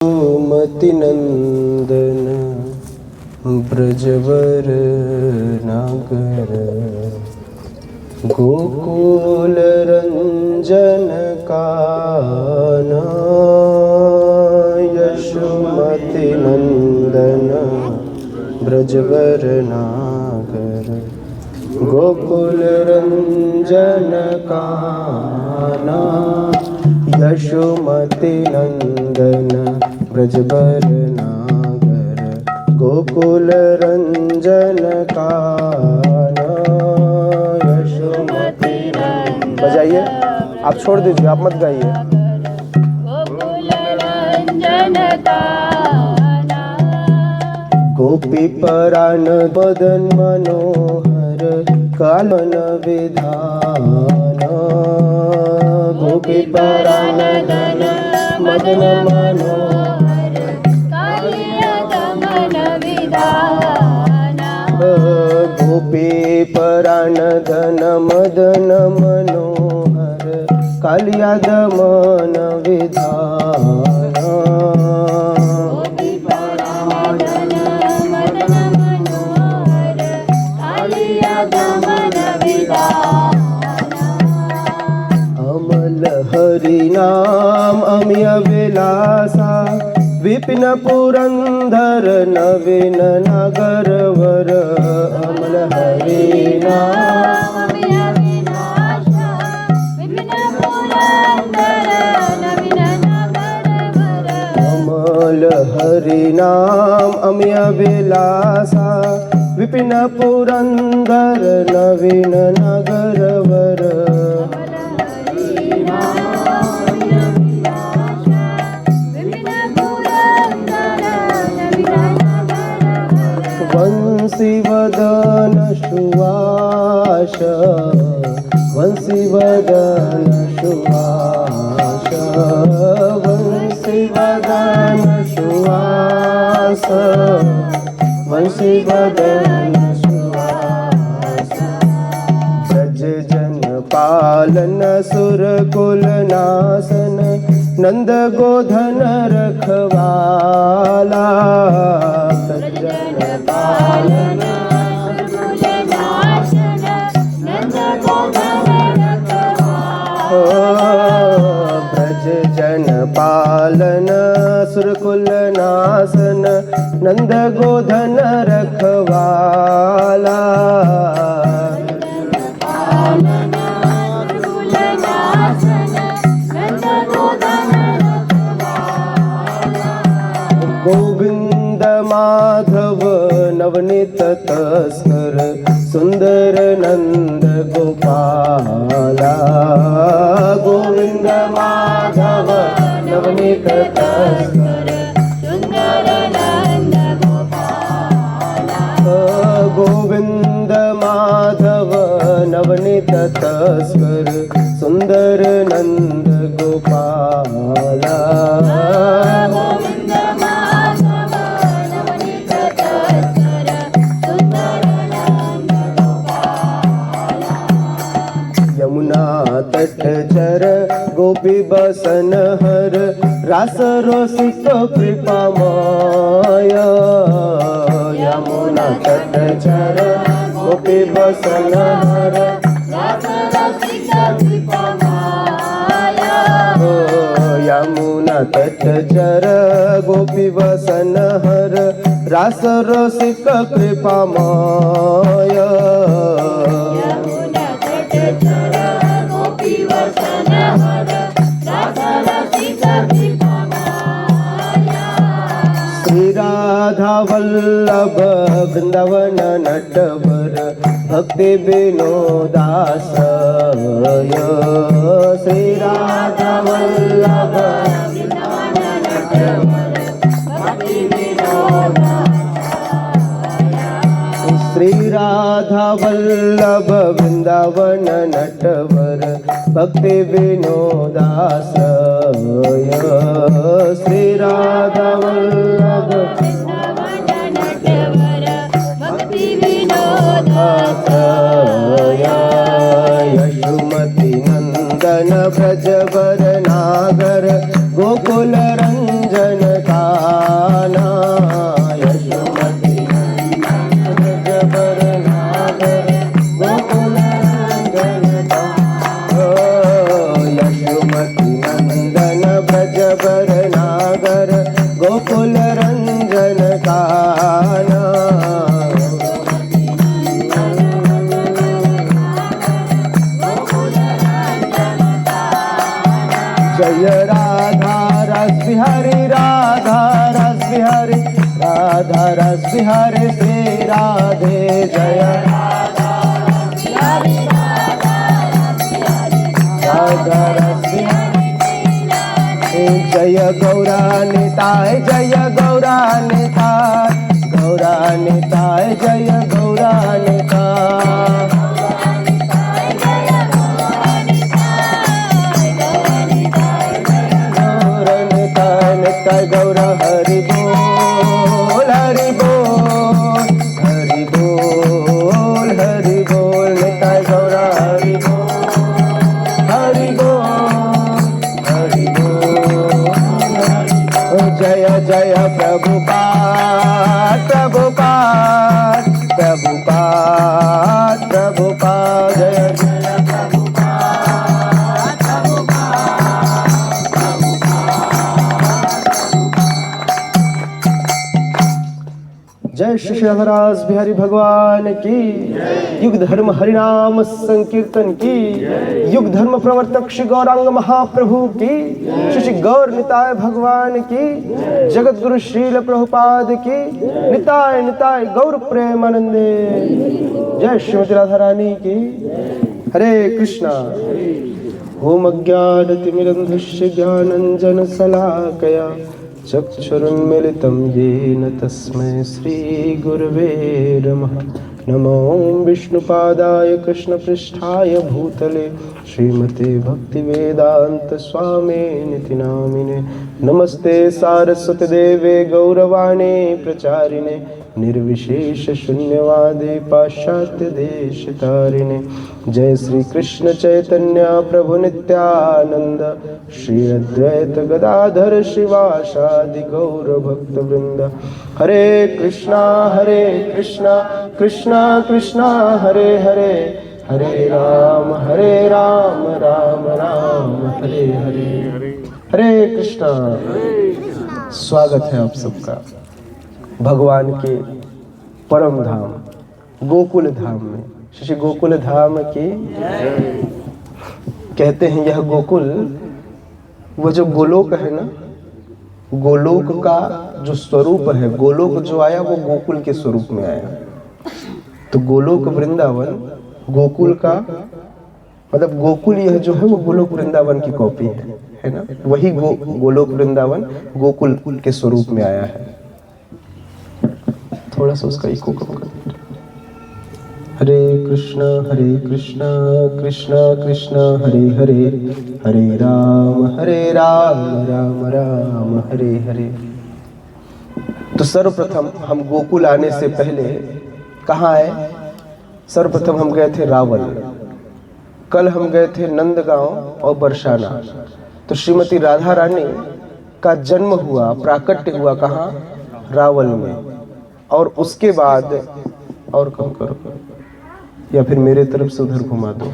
सुमति नंदन ब्रजवर नागर गोकुल रंजन काना यशोमति नंदन ब्रजवर नागर गोकुल रंजन काना यशोमति नंदन ब्रजवर नागर गोकुल रंजन काना यशोमति नंदन। बजाइए, आप छोड़ दीजिए, आप मत गाइए। गोकुल रंजन काना गोपी परान बदन मनोहर कालन विधान गोपी परान धन मदन मनोहर कालिया गमन विधाना गोपी परान धन मदन मनोहर कालिया दमन विधान गोपी पराधन मदन मनोहर कालिया गमन विधाना अमल हरि नाम अमिय विलासा विपिन पुरंदर नवीन नागर वर अमल हरि नाम अमल हरि नाम अमिय विलासा विपिन पुरंदर नवीन नागर वर वंशी वदन सुवास वंशी वदन सुवास वंशी वदन सुवास वंशी वदन सुवास ब्रज जन पालन सुर कुल नासन नंद गोधन रखवाला ब्रज जन पालन ब्रज जन पालन सुरकुल नासन नंद गोधन रखवाला गोविंद माधव नवनीत तस्कर सुंदर नंद गोपाला गोविंद माधव नवनीत तस्कर सुंदर नंद गोपाला गोविंद माधव नवनीत तस्कर सुंदर नंद गोपाला यमुना तट चर गोपी बसन हर रास रोसिक कृपामय यमुना तट चर गोपी बसन हर यमुना तट चर गोपी बसन हर रास रोसिक कृपामय श्री राधा वल्लभ वृंदावन नटवर भक्ति विनोदासय श्री राधा वल्लभ श्री राधा वल्लभ वृंदावन नटवर भक्ति विनोदासय श्री राधा वल्लभ यशोमति नंदन ब्रजवर नागर गोकुल रंजन का राधा रस बिहारी श्री राधे जय राधा रस बिहारी जय गौरा निताय जय गौरा निताय गौरा निताय जय गौरा निताय गौर हरि बोल हरि बोल हरि बोल हरि बोल निताय गौर हरि बोल हरि बोल जय जय प्रभुपाद प्रभुपाद प्रभुपाद प्रभुपाद जय जय जय श्री श्रीधराज बिहारी भगवान की युग धर्म हरिनाम संकीर्तन की युग धर्म प्रवर्तक श्री गौरांग महाप्रभु की श्री गौर निताय भगवान की जगत गुरु श्रील प्रभुपाद की निताय निताय गौर प्रेमानंदे जय श्रीमती राधा रानी की हरे कृष्णा ओम अज्ञानतिमिरन्धस्य ज्ञानञ्जन शलाकया चक्षुरुन्मीलितं येन तस्मै श्रीगुरवे नमः नमो विष्णुपादाय कृष्णपृष्ठाय भूतले श्रीमते भक्तिवेदांत स्वामिनिति नामिने नमस्ते सारस्वती देवे गौरवाणी प्रचारिणे निर्विशेष शून्यवादे पाश्चात्य देशतारिणे जय श्री कृष्ण चैतन्य प्रभु नित्यानंद श्री अद्वैत गदाधर शिवासादि गौर भक्त वृंद हरे कृष्णा कृष्णा कृष्णा हरे हरे हरे राम राम राम हरे हरे हरे कृष्णा। स्वागत है आप सबका भगवान के परम धाम गोकुल धाम में। श्री गोकुल धाम की कहते हैं यह गोकुल, वो जो गोलोक है ना, गोलोक का जो स्वरूप है, गोलोक जो आया वो गोकुल के स्वरूप में आया। तो गोलोक वृंदावन गोकुल का मतलब गोकुल यह जो है वो गोलोक वृंदावन की कॉपी है ना, वही गोलोक वृंदावन गोकुल के स्वरूप में आया है। थोड़ा सा उसका इको कम कर दीजिए। हरे कृष्णा कृष्णा कृष्णा हरे हरे हरे राम राम राम हरे हरे। तो सर्वप्रथम हम गोकुल आने से पहले कहाँ आए? सर्वप्रथम हम गए थे रावल, कल हम गए थे नंदगांव और बरसाना। तो श्रीमती राधा रानी का जन्म हुआ, प्राकट्य हुआ कहाँ? रावल में। और उसके बाद और कम करो या फिर मेरे तरफ से उधर घुमा दो।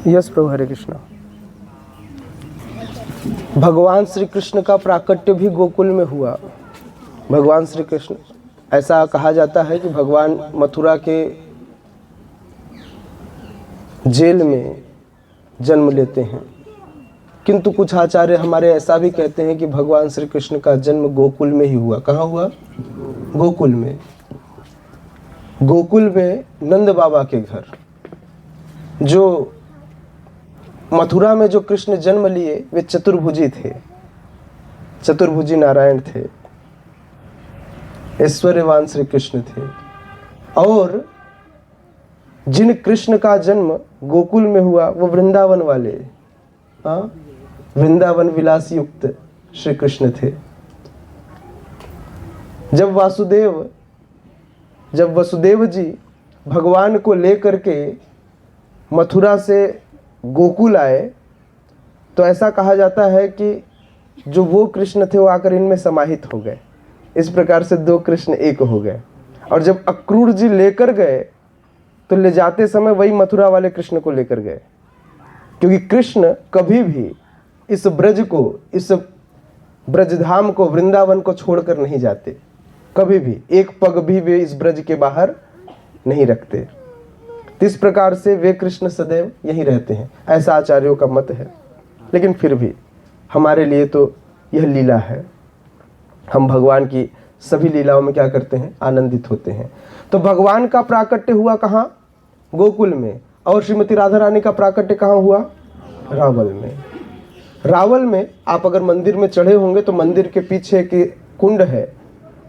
यस प्रभु हरे कृष्णा। भगवान श्री कृष्ण का प्राकट्य भी गोकुल में हुआ। भगवान श्री कृष्ण, ऐसा कहा जाता है कि भगवान मथुरा के जेल में जन्म लेते हैं, किंतु कुछ आचार्य हमारे ऐसा भी कहते हैं कि भगवान श्री कृष्ण का जन्म गोकुल में ही हुआ। कहाँ हुआ? गोकुल में। गोकुल में नंद बाबा के घर। जो मथुरा में जो कृष्ण जन्म लिए वे चतुर्भुजी थे, चतुर्भुजी नारायण थे, ऐश्वर्यवान श्री कृष्ण थे। और जिन कृष्ण का जन्म गोकुल में हुआ वो वृंदावन वाले, वृंदावन विलास युक्त श्री कृष्ण थे। जब वसुदेव जी भगवान को लेकर के मथुरा से गोकुल आए, तो ऐसा कहा जाता है कि जो वो कृष्ण थे वो आकर इनमें समाहित हो गए। इस प्रकार से दो कृष्ण एक हो गए। और जब अक्रूर जी लेकर गए तो ले जाते समय वही मथुरा वाले कृष्ण को लेकर गए, क्योंकि कृष्ण कभी भी इस ब्रज को, इस ब्रजधाम को, वृंदावन को छोड़कर नहीं जाते। कभी भी एक पग भी वे इस ब्रज के बाहर नहीं रखते। इस प्रकार से वे कृष्ण सदैव यहीं रहते हैं, ऐसा आचार्यों का मत है। लेकिन फिर भी हमारे लिए तो यह लीला है। हम भगवान की सभी लीलाओं में क्या करते हैं, आनंदित होते हैं। तो भगवान का प्राकट्य हुआ कहाँ, गोकुल में, और श्रीमती राधा रानी का प्राकट्य कहाँ हुआ, रावल में। रावल में आप अगर मंदिर में चढ़े होंगे तो मंदिर के पीछे के कुंड है,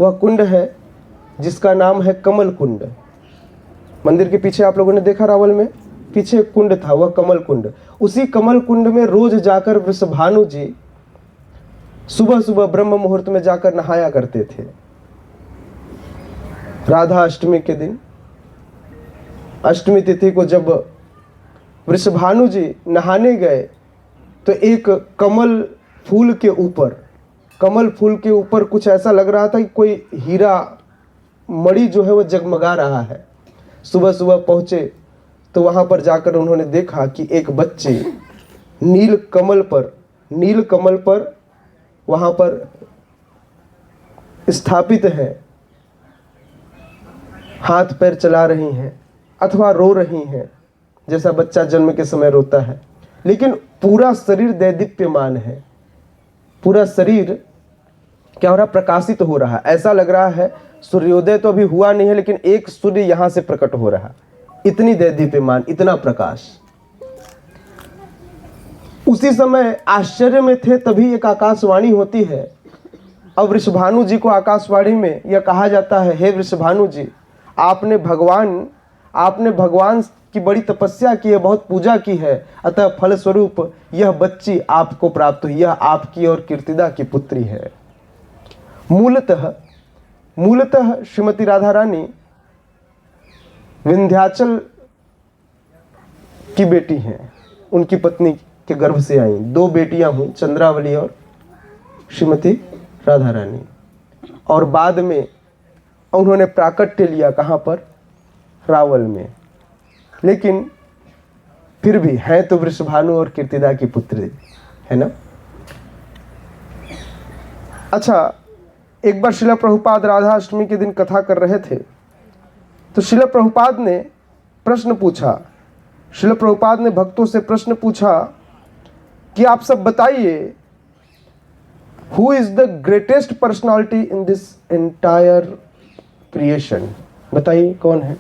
वह कुंड है जिसका नाम है कमल कुंड। मंदिर के पीछे आप लोगों ने देखा, रावल में पीछे एक कुंड था, वह कमल कुंड। उसी कमल कुंड में रोज जाकर वृषभानु जी सुबह सुबह ब्रह्म मुहूर्त में जाकर नहाया करते थे। राधा अष्टमी के दिन, अष्टमी तिथि को जब वृषभानु जी नहाने गए तो एक कमल फूल के ऊपर कुछ ऐसा लग रहा था कि कोई हीरा मणि जो है वो जगमगा रहा है। सुबह सुबह पहुंचे तो वहां पर जाकर उन्होंने देखा कि एक बच्चे नील कमल पर वहां पर स्थापित है, हाथ पैर चला रही हैं अथवा रो रही हैं, जैसा बच्चा जन्म के समय रोता है, लेकिन पूरा शरीर दैदीप्यमान है। पूरा शरीर क्या हो रहा, प्रकाशित हो रहा है। ऐसा लग रहा है सूर्योदय तो अभी हुआ नहीं है, लेकिन एक सूर्य यहां से प्रकट हो रहा, इतनी दैदीप्यमान, इतना प्रकाश। उसी समय आश्चर्य में थे, तभी एक आकाशवाणी होती है। अब वृषभानु जी को आकाशवाणी में यह कहा जाता है, हे वृषभानु जी, आपने भगवान की बड़ी तपस्या की है, बहुत पूजा की है, अतः फलस्वरूप यह बच्ची आपको प्राप्त हुई, यह आपकी और कीर्तिदा की पुत्री है। मूलतः श्रीमती राधा रानी विंध्याचल की बेटी हैं, उनकी पत्नी के गर्भ से आई। 2 बेटियां हुई, चंद्रावली और श्रीमती राधा रानी, और बाद में उन्होंने प्राकट्य लिया कहाँ पर, रावल में। लेकिन फिर भी हैं तो वृषभानु और कीर्तिदा की पुत्री, है ना। अच्छा, एक बार श्रील प्रभुपाद राधा अष्टमी के दिन कथा कर रहे थे तो श्रील प्रभुपाद ने प्रश्न पूछा, श्रील प्रभुपाद ने भक्तों से प्रश्न पूछा कि आप सब बताइए, who is the greatest personality in this entire creation. बताइए कौन है।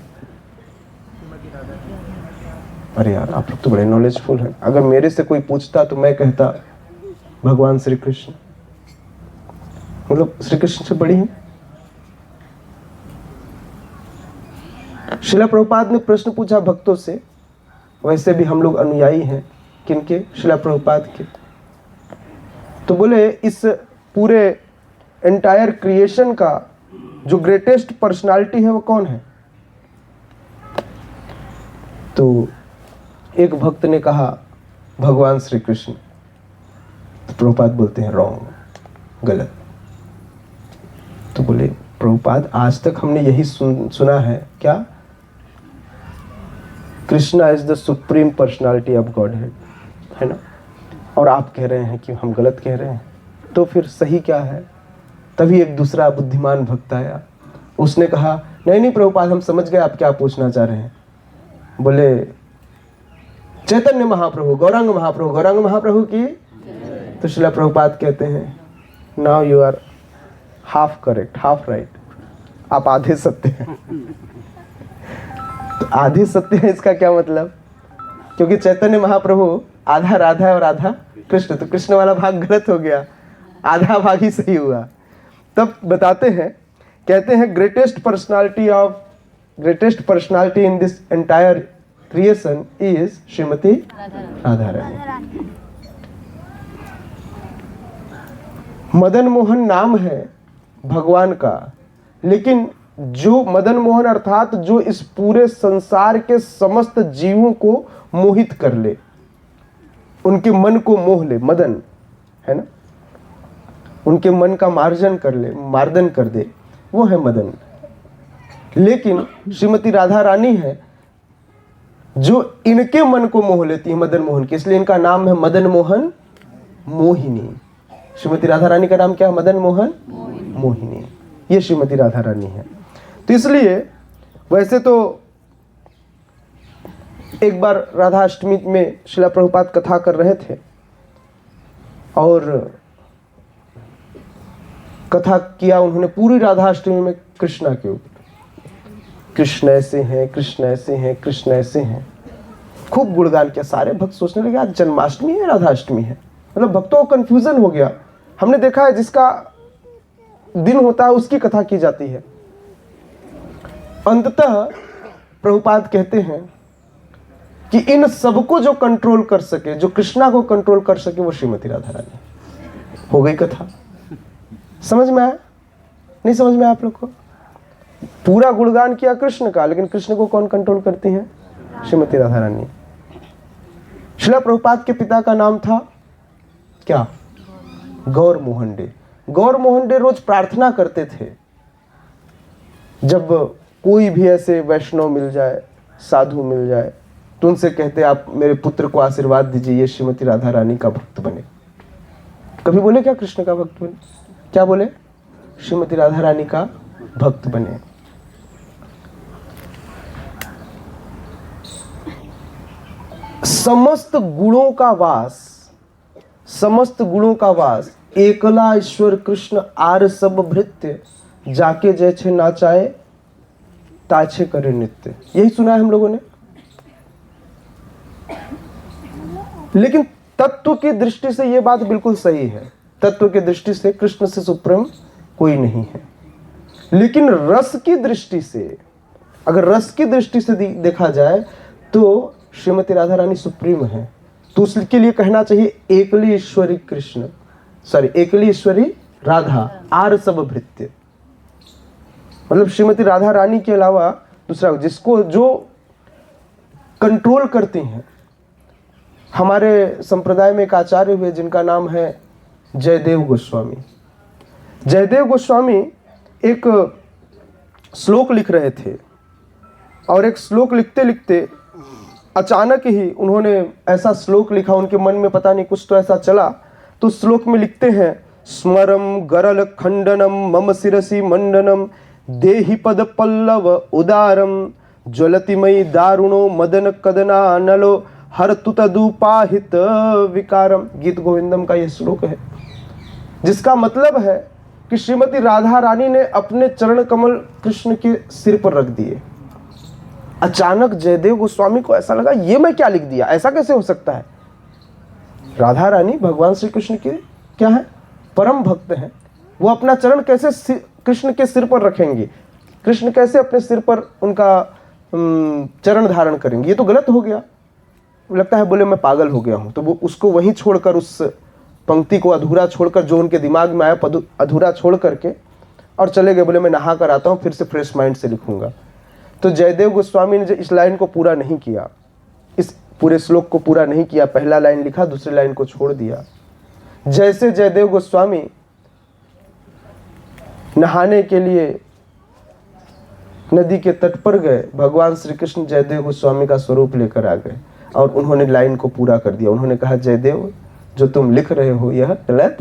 अरे यार, आप लोग तो बड़े नॉलेजफुल हैं। अगर मेरे से कोई पूछता तो मैं कहता भगवान श्री कृष्ण, मतलब श्री कृष्ण से बड़ी है। श्रील प्रभुपाद ने प्रश्न पूछा भक्तों से, वैसे भी हम लोग अनुयायी हैं किनके, श्रील प्रभुपाद के। तो बोले इस पूरे एंटायर क्रिएशन का जो ग्रेटेस्ट पर्सनालिटी है वो कौन है। तो एक भक्त ने कहा भगवान श्री कृष्ण। तो प्रभुपाद बोलते हैं रॉन्ग, गलत। तो बोले प्रभुपाद, आज तक हमने यही सुना है क्या, Krishna is the supreme personality of God है ना, और आप कह रहे हैं कि हम गलत कह रहे हैं, तो फिर सही क्या है। तभी एक दूसरा बुद्धिमान भक्त आया, उसने कहा नहीं प्रभुपाद, हम समझ गए आप क्या पूछना चाह रहे हैं। बोले चैतन्य महाप्रभु, गौरांग महाप्रभु की। तो श्रील प्रभुपाद कहते हैं now you are half correct, half right, आप आधे सत्य हैं। तो आधे सत्य है इसका क्या मतलब, क्योंकि चैतन्य महाप्रभु आधा राधा है और आधा कृष्ण, तो कृष्ण वाला भाग गलत हो गया, आधा भाग ही सही हुआ। तब बताते हैं, कहते हैं greatest personality in this entire creation is Shrimati Radha Rani. Madan Mohan नाम है भगवान का, लेकिन जो मदन मोहन अर्थात जो इस पूरे संसार के समस्त जीवों को मोहित कर ले, उनके मन को मोह ले, मदन है ना, उनके मन का मार्जन कर ले, मार्दन कर दे, वो है मदन। लेकिन श्रीमती राधा रानी है जो इनके मन को मोह लेती है, मदन मोहन के, इसलिए इनका नाम है मदन मोहन मोहिनी। श्रीमती राधा रानी का नाम क्या है, मदन मोहन मोहिनी। ये श्रीमती राधा रानी है। तो इसलिए वैसे तो एक बार राधा अष्टमी में श्रील प्रभुपाद कथा कर रहे थे और कथा किया उन्होंने पूरी राधाष्टमी में कृष्णा के ऊपर। कृष्ण ऐसे हैं, कृष्ण ऐसे हैं, कृष्ण ऐसे हैं, खूब गुणगान किया। सारे भक्त सोचने लगे आज जन्माष्टमी है राधाष्टमी है, मतलब भक्तों को कंफ्यूजन हो गया। हमने देखा है जिसका दिन होता है उसकी कथा की जाती है। अंततः प्रभुपाद कहते हैं कि इन सबको जो कंट्रोल कर सके, जो कृष्णा को कंट्रोल कर सके, वो श्रीमती राधा रानी। हो गई कथा। समझ में आया? नहीं समझ में आया आप लोग को? पूरा गुणगान किया कृष्ण का, लेकिन कृष्ण को कौन कंट्रोल करती है? श्रीमती राधा रानी। श्रील प्रभुपाद के पिता का नाम था क्या? गौर मोहन डे। गौर मोहन डे रोज प्रार्थना करते थे, जब कोई भी ऐसे वैष्णव मिल जाए, साधु मिल जाए, तो उनसे कहते आप मेरे पुत्र को आशीर्वाद दीजिए, ये श्रीमती राधा रानी का भक्त बने। कभी बोले क्या कृष्ण का भक्त बने? क्या बोले? श्रीमती राधा रानी का भक्त बने। समस्त गुणों का वास, समस्त गुणों का वास, एकला ईश्वर कृष्ण आर सब भृत्य, जाके जैसे नाचाए ताछे करे नित्य। यही सुना है हम लोगों ने। लेकिन तत्व की दृष्टि से यह बात बिल्कुल सही है। तत्व की दृष्टि से कृष्ण से सुप्रीम कोई नहीं है। लेकिन रस की दृष्टि से, अगर रस की दृष्टि से देखा जाए तो श्रीमती राधा रानी सुप्रीम है। तो उसके लिए कहना चाहिए एकली ईश्वरी कृष्ण, सॉरी एकली ईश्वरी राधा आर सब भृत्य। मतलब श्रीमती राधा रानी के अलावा दूसरा जिसको जो कंट्रोल करती हैं। हमारे संप्रदाय में एक आचार्य हुए जिनका नाम है जयदेव गोस्वामी। जयदेव गोस्वामी एक श्लोक लिख रहे थे, और एक श्लोक लिखते लिखते अचानक ही उन्होंने ऐसा श्लोक लिखा, उनके मन में पता नहीं कुछ तो ऐसा चला। तो श्लोक में लिखते हैं, स्मरम गरल खंडनम मम शिरसि मंडनम देहि पद पल्लव उदारम ज्वलति मयि दारुणो मदन कदना नलो हर तुतदुपाहित विकारम। गीत गोविंदम का यह श्लोक है, जिसका मतलब है कि श्रीमती राधा रानी ने अपने चरण कमल कृष्ण के सिर पर रख दिए। अचानक जयदेव गोस्वामी को ऐसा लगा ये मैं क्या लिख दिया, ऐसा कैसे हो सकता है? राधा रानी भगवान श्री कृष्ण के क्या है? परम भक्त हैं। वो अपना चरण कैसे कृष्ण के सिर पर रखेंगे? कृष्ण कैसे अपने सिर पर उनका चरण धारण करेंगे? ये तो गलत हो गया। लगता है बोले मैं पागल हो गया हूं। तो वो उसको वहीं छोड़कर, उस पंक्ति को अधूरा छोड़कर, जो उनके दिमाग में आया अधूरा छोड़ करके और चले गए। बोले मैं नहा कर आता हूं, फिर से फ्रेश माइंड से लिखूंगा। तो जयदेव गोस्वामी ने इस लाइन को पूरा नहीं किया, इस पूरे श्लोक को पूरा नहीं किया। पहला लाइन लिखा, दूसरी लाइन को छोड़ दिया। जैसे जयदेव गोस्वामी नहाने के लिए नदी के तट पर गए, भगवान श्री कृष्ण जयदेव गोस्वामी का स्वरूप लेकर आ गए और उन्होंने लाइन को पूरा कर दिया। उन्होंने कहा जयदेव जो तुम लिख रहे हो यह गलत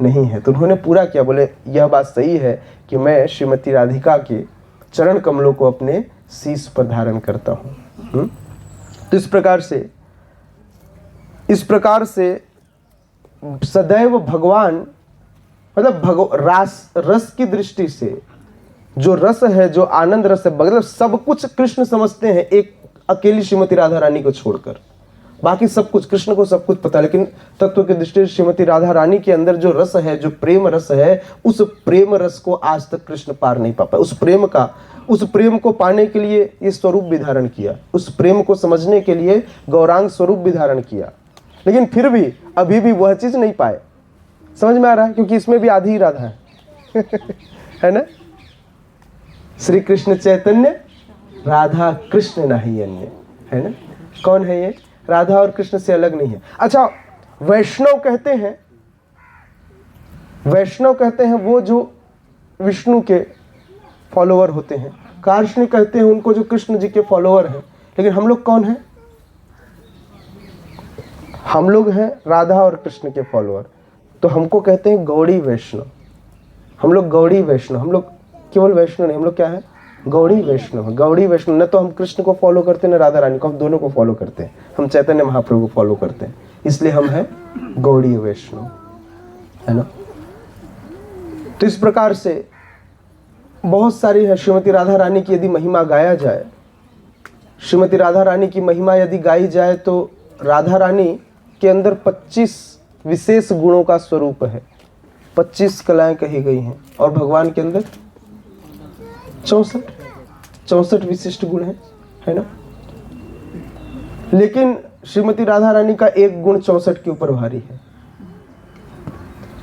नहीं है। तो उन्होंने पूरा किया। बोले यह बात सही है कि मैं श्रीमती राधिका के चरण कमलों को अपने शीश पर धारण करता हूं। तो इस प्रकार से सदैव भगवान, मतलब रस की दृष्टि से जो रस है, जो आनंद रस है, मतलब सब कुछ कृष्ण समझते हैं एक अकेली श्रीमती राधा रानी को छोड़कर। बाकी सब कुछ कृष्ण को सब कुछ पता है, लेकिन तत्व की दृष्टि से श्रीमती राधा रानी के अंदर जो रस है, जो प्रेम रस है, उस प्रेम रस को आज तक कृष्ण पार नहीं पा पाए। उस प्रेम को पाने के लिए ये स्वरूप भी धारण किया, उस प्रेम को समझने के लिए गौरांग स्वरूप भी धारण किया, लेकिन फिर भी अभी भी वह चीज नहीं पाए। समझ में आ रहा है? क्योंकि इसमें भी आधी राधा है है ना? श्री कृष्ण चैतन्य राधा कृष्ण नहीं अन्य, है ना? कौन है ये? राधा और कृष्ण से अलग नहीं है। अच्छा, वैष्णव कहते हैं वो जो विष्णु के फॉलोअर होते हैं। कार्ष्ण कहते हैं उनको जो कृष्ण जी के फॉलोअर हैं। लेकिन हम लोग कौन हैं? हम लोग हैं राधा और कृष्ण के फॉलोअर। तो हमको कहते हैं गौड़ी वैष्णव। हम लोग गौड़ी वैष्णव, हम लोग केवल वैष्णव नहीं, हम लोग क्या है? गौड़ी वैष्णव। गौड़ी वैष्णव न तो हम कृष्ण को फॉलो करते हैं न राधा रानी को, हम दोनों को फॉलो करते हैं। हम चैतन्य महाप्रभु को फॉलो करते हैं, इसलिए हम हैं गौड़ी वैष्णव। है ना। तो इस प्रकार से बहुत सारी है श्रीमती राधा रानी की यदि महिमा गाया जाए, श्रीमती राधा रानी की महिमा यदि गाई जाए तो राधा रानी के अंदर 25 विशेष गुणों का स्वरूप है, 25 कलाएं कही गई हैं, और भगवान के अंदर 64 विशिष्ट गुण हैं, है ना। लेकिन श्रीमती राधा रानी का एक गुण 64 के ऊपर भारी है।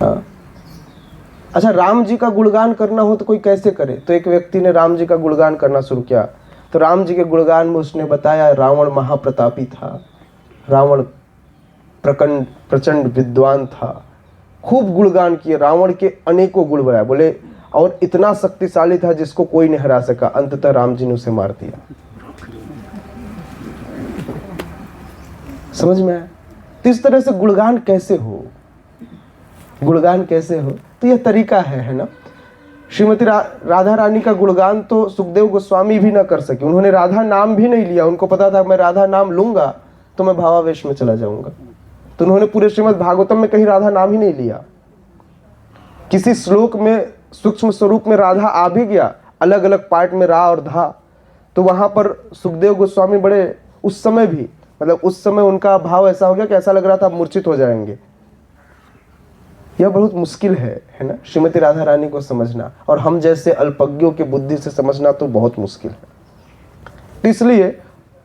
हाँ। अच्छा, राम जी का गुणगान करना हो तो कोई कैसे करे? तो एक व्यक्ति ने राम जी का गुणगान करना शुरू किया, तो राम जी के गुणगान में उसने बताया रावण महाप्रतापी था, रावण प्रचंड विद्वान था, खूब गुणगान किए, रावण के अनेकों गुण बनाए, बोले और इतना शक्तिशाली था जिसको कोई नहीं हरा सका। अंततः राम जी ने उसे मार दिया। समझ में आया? तो इस तरह से गुणगान कैसे हो, गुणगान कैसे हो, तो यह तरीका है ना। श्रीमती राधा रानी का गुणगान तो सुखदेव गोस्वामी भी ना कर सके, उन्होंने राधा नाम भी नहीं लिया, उनको पता था मैं राधा नाम लूंगा तो मैं भावावेश में चला जाऊंगा, तो उन्होंने पूरे श्रीमद् भागवतम में कहीं राधा नाम ही नहीं लिया। किसी श्लोक में सूक्ष्म स्वरूप में राधा आ भी गया, अलग अलग पार्ट में रा और धा, तो वहां पर सुखदेव गोस्वामी बड़े उस समय भी, मतलब उस समय उनका भाव ऐसा हो गया कि ऐसा लग रहा था मूर्छित हो जाएंगे। यह बहुत मुश्किल है ना, श्रीमती राधा रानी को समझना, और हम जैसे अल्पज्ञों की बुद्धि से समझना तो बहुत मुश्किल है। तो इसलिए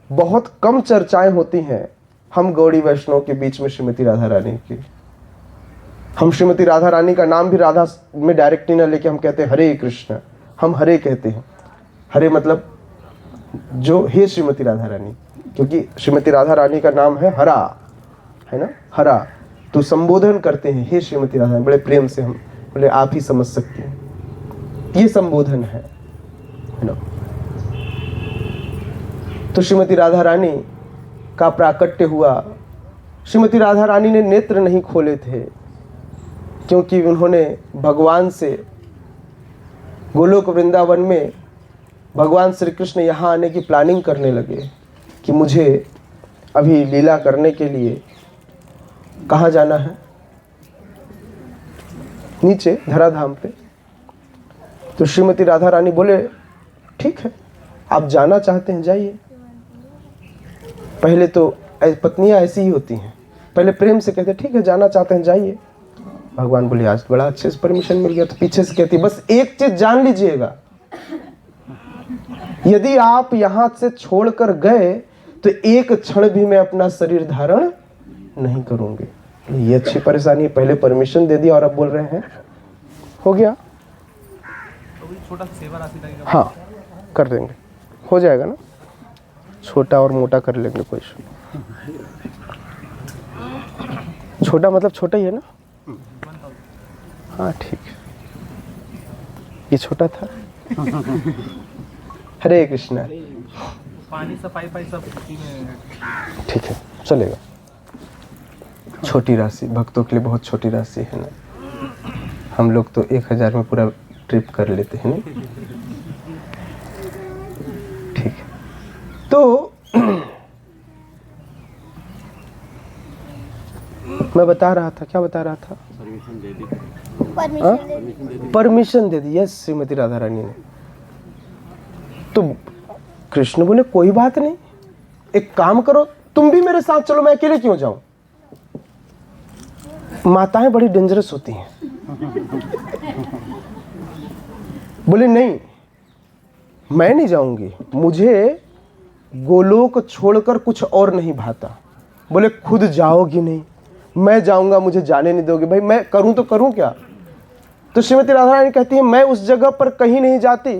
बहुत कम चर्चाएं होती हैं हम गौड़ी वैष्णव के बीच में श्रीमती राधा रानी की। हम श्रीमती राधा रानी का नाम भी राधा में डायरेक्टली ना लेके हम कहते हैं हरे कृष्ण, हम हरे कहते हैं। हरे मतलब जो हे श्रीमती राधा रानी, क्योंकि श्रीमती राधा रानी का नाम है हरा, है ना, हरा, तो संबोधन करते हैं हे श्रीमती राधा रानी, बड़े प्रेम से, हम बोले आप ही समझ सकते हैं, ये संबोधन है ना। तो श्रीमती राधा रानी का प्राकट्य हुआ। श्रीमती राधा रानी ने नेत्र नहीं खोले थे, क्योंकि उन्होंने भगवान से, गोलोक वृंदावन में भगवान श्री कृष्ण यहाँ आने की प्लानिंग करने लगे कि मुझे अभी लीला करने के लिए कहाँ जाना है, नीचे धराधाम पे। तो श्रीमती राधा रानी बोले ठीक है, आप जाना चाहते हैं जाइए। पहले तो पत्नियां ऐसी ही होती हैं, पहले प्रेम से कहते ठीक है जाना चाहते हैं जाइए। भगवान बोले आज बड़ा अच्छे से परमिशन मिल गया, तो पीछे से कहती बस एक चीज जान लीजिएगा, यदि आप यहां से छोड़कर गए तो एक क्षण भी मैं अपना शरीर धारण नहीं करूंगी। ये अच्छी परेशानी है, पहले परमिशन दे दिया और अब बोल रहे हैं हो गया। छोटा सा सेवा राशि लगेगा, हाँ कर देंगे, हो जाएगा ना, छोटा और मोटा कर लेंगे, कोई छोटा मतलब छोटा ही है ना। हाँ ठीक है, ये छोटा था। हरे कृष्णा। पानी सफाई सब उसी में ठीक है चलेगा, छोटी राशि भक्तों के लिए बहुत छोटी राशि है ना, हम लोग तो 1000 में पूरा ट्रिप कर लेते हैं ना। ठीक है, तो मैं बता रहा था, क्या बता रहा था? परमिशन दे दी, यस श्रीमती राधा रानी ने। तो कृष्ण बोले कोई बात नहीं, एक काम करो तुम भी मेरे साथ चलो, मैं अकेले क्यों जाऊं? माताएं बड़ी डेंजरस होती हैं। बोले नहीं मैं नहीं जाऊंगी, मुझे गोलोक छोड़कर कुछ और नहीं भाता। बोले खुद जाओगी नहीं, मैं जाऊंगा, मुझे जाने नहीं दोगे। भाई मैं करूं तो करूं क्या? तो श्रीमती राधा रानी कहती है मैं उस जगह पर कहीं नहीं जाती,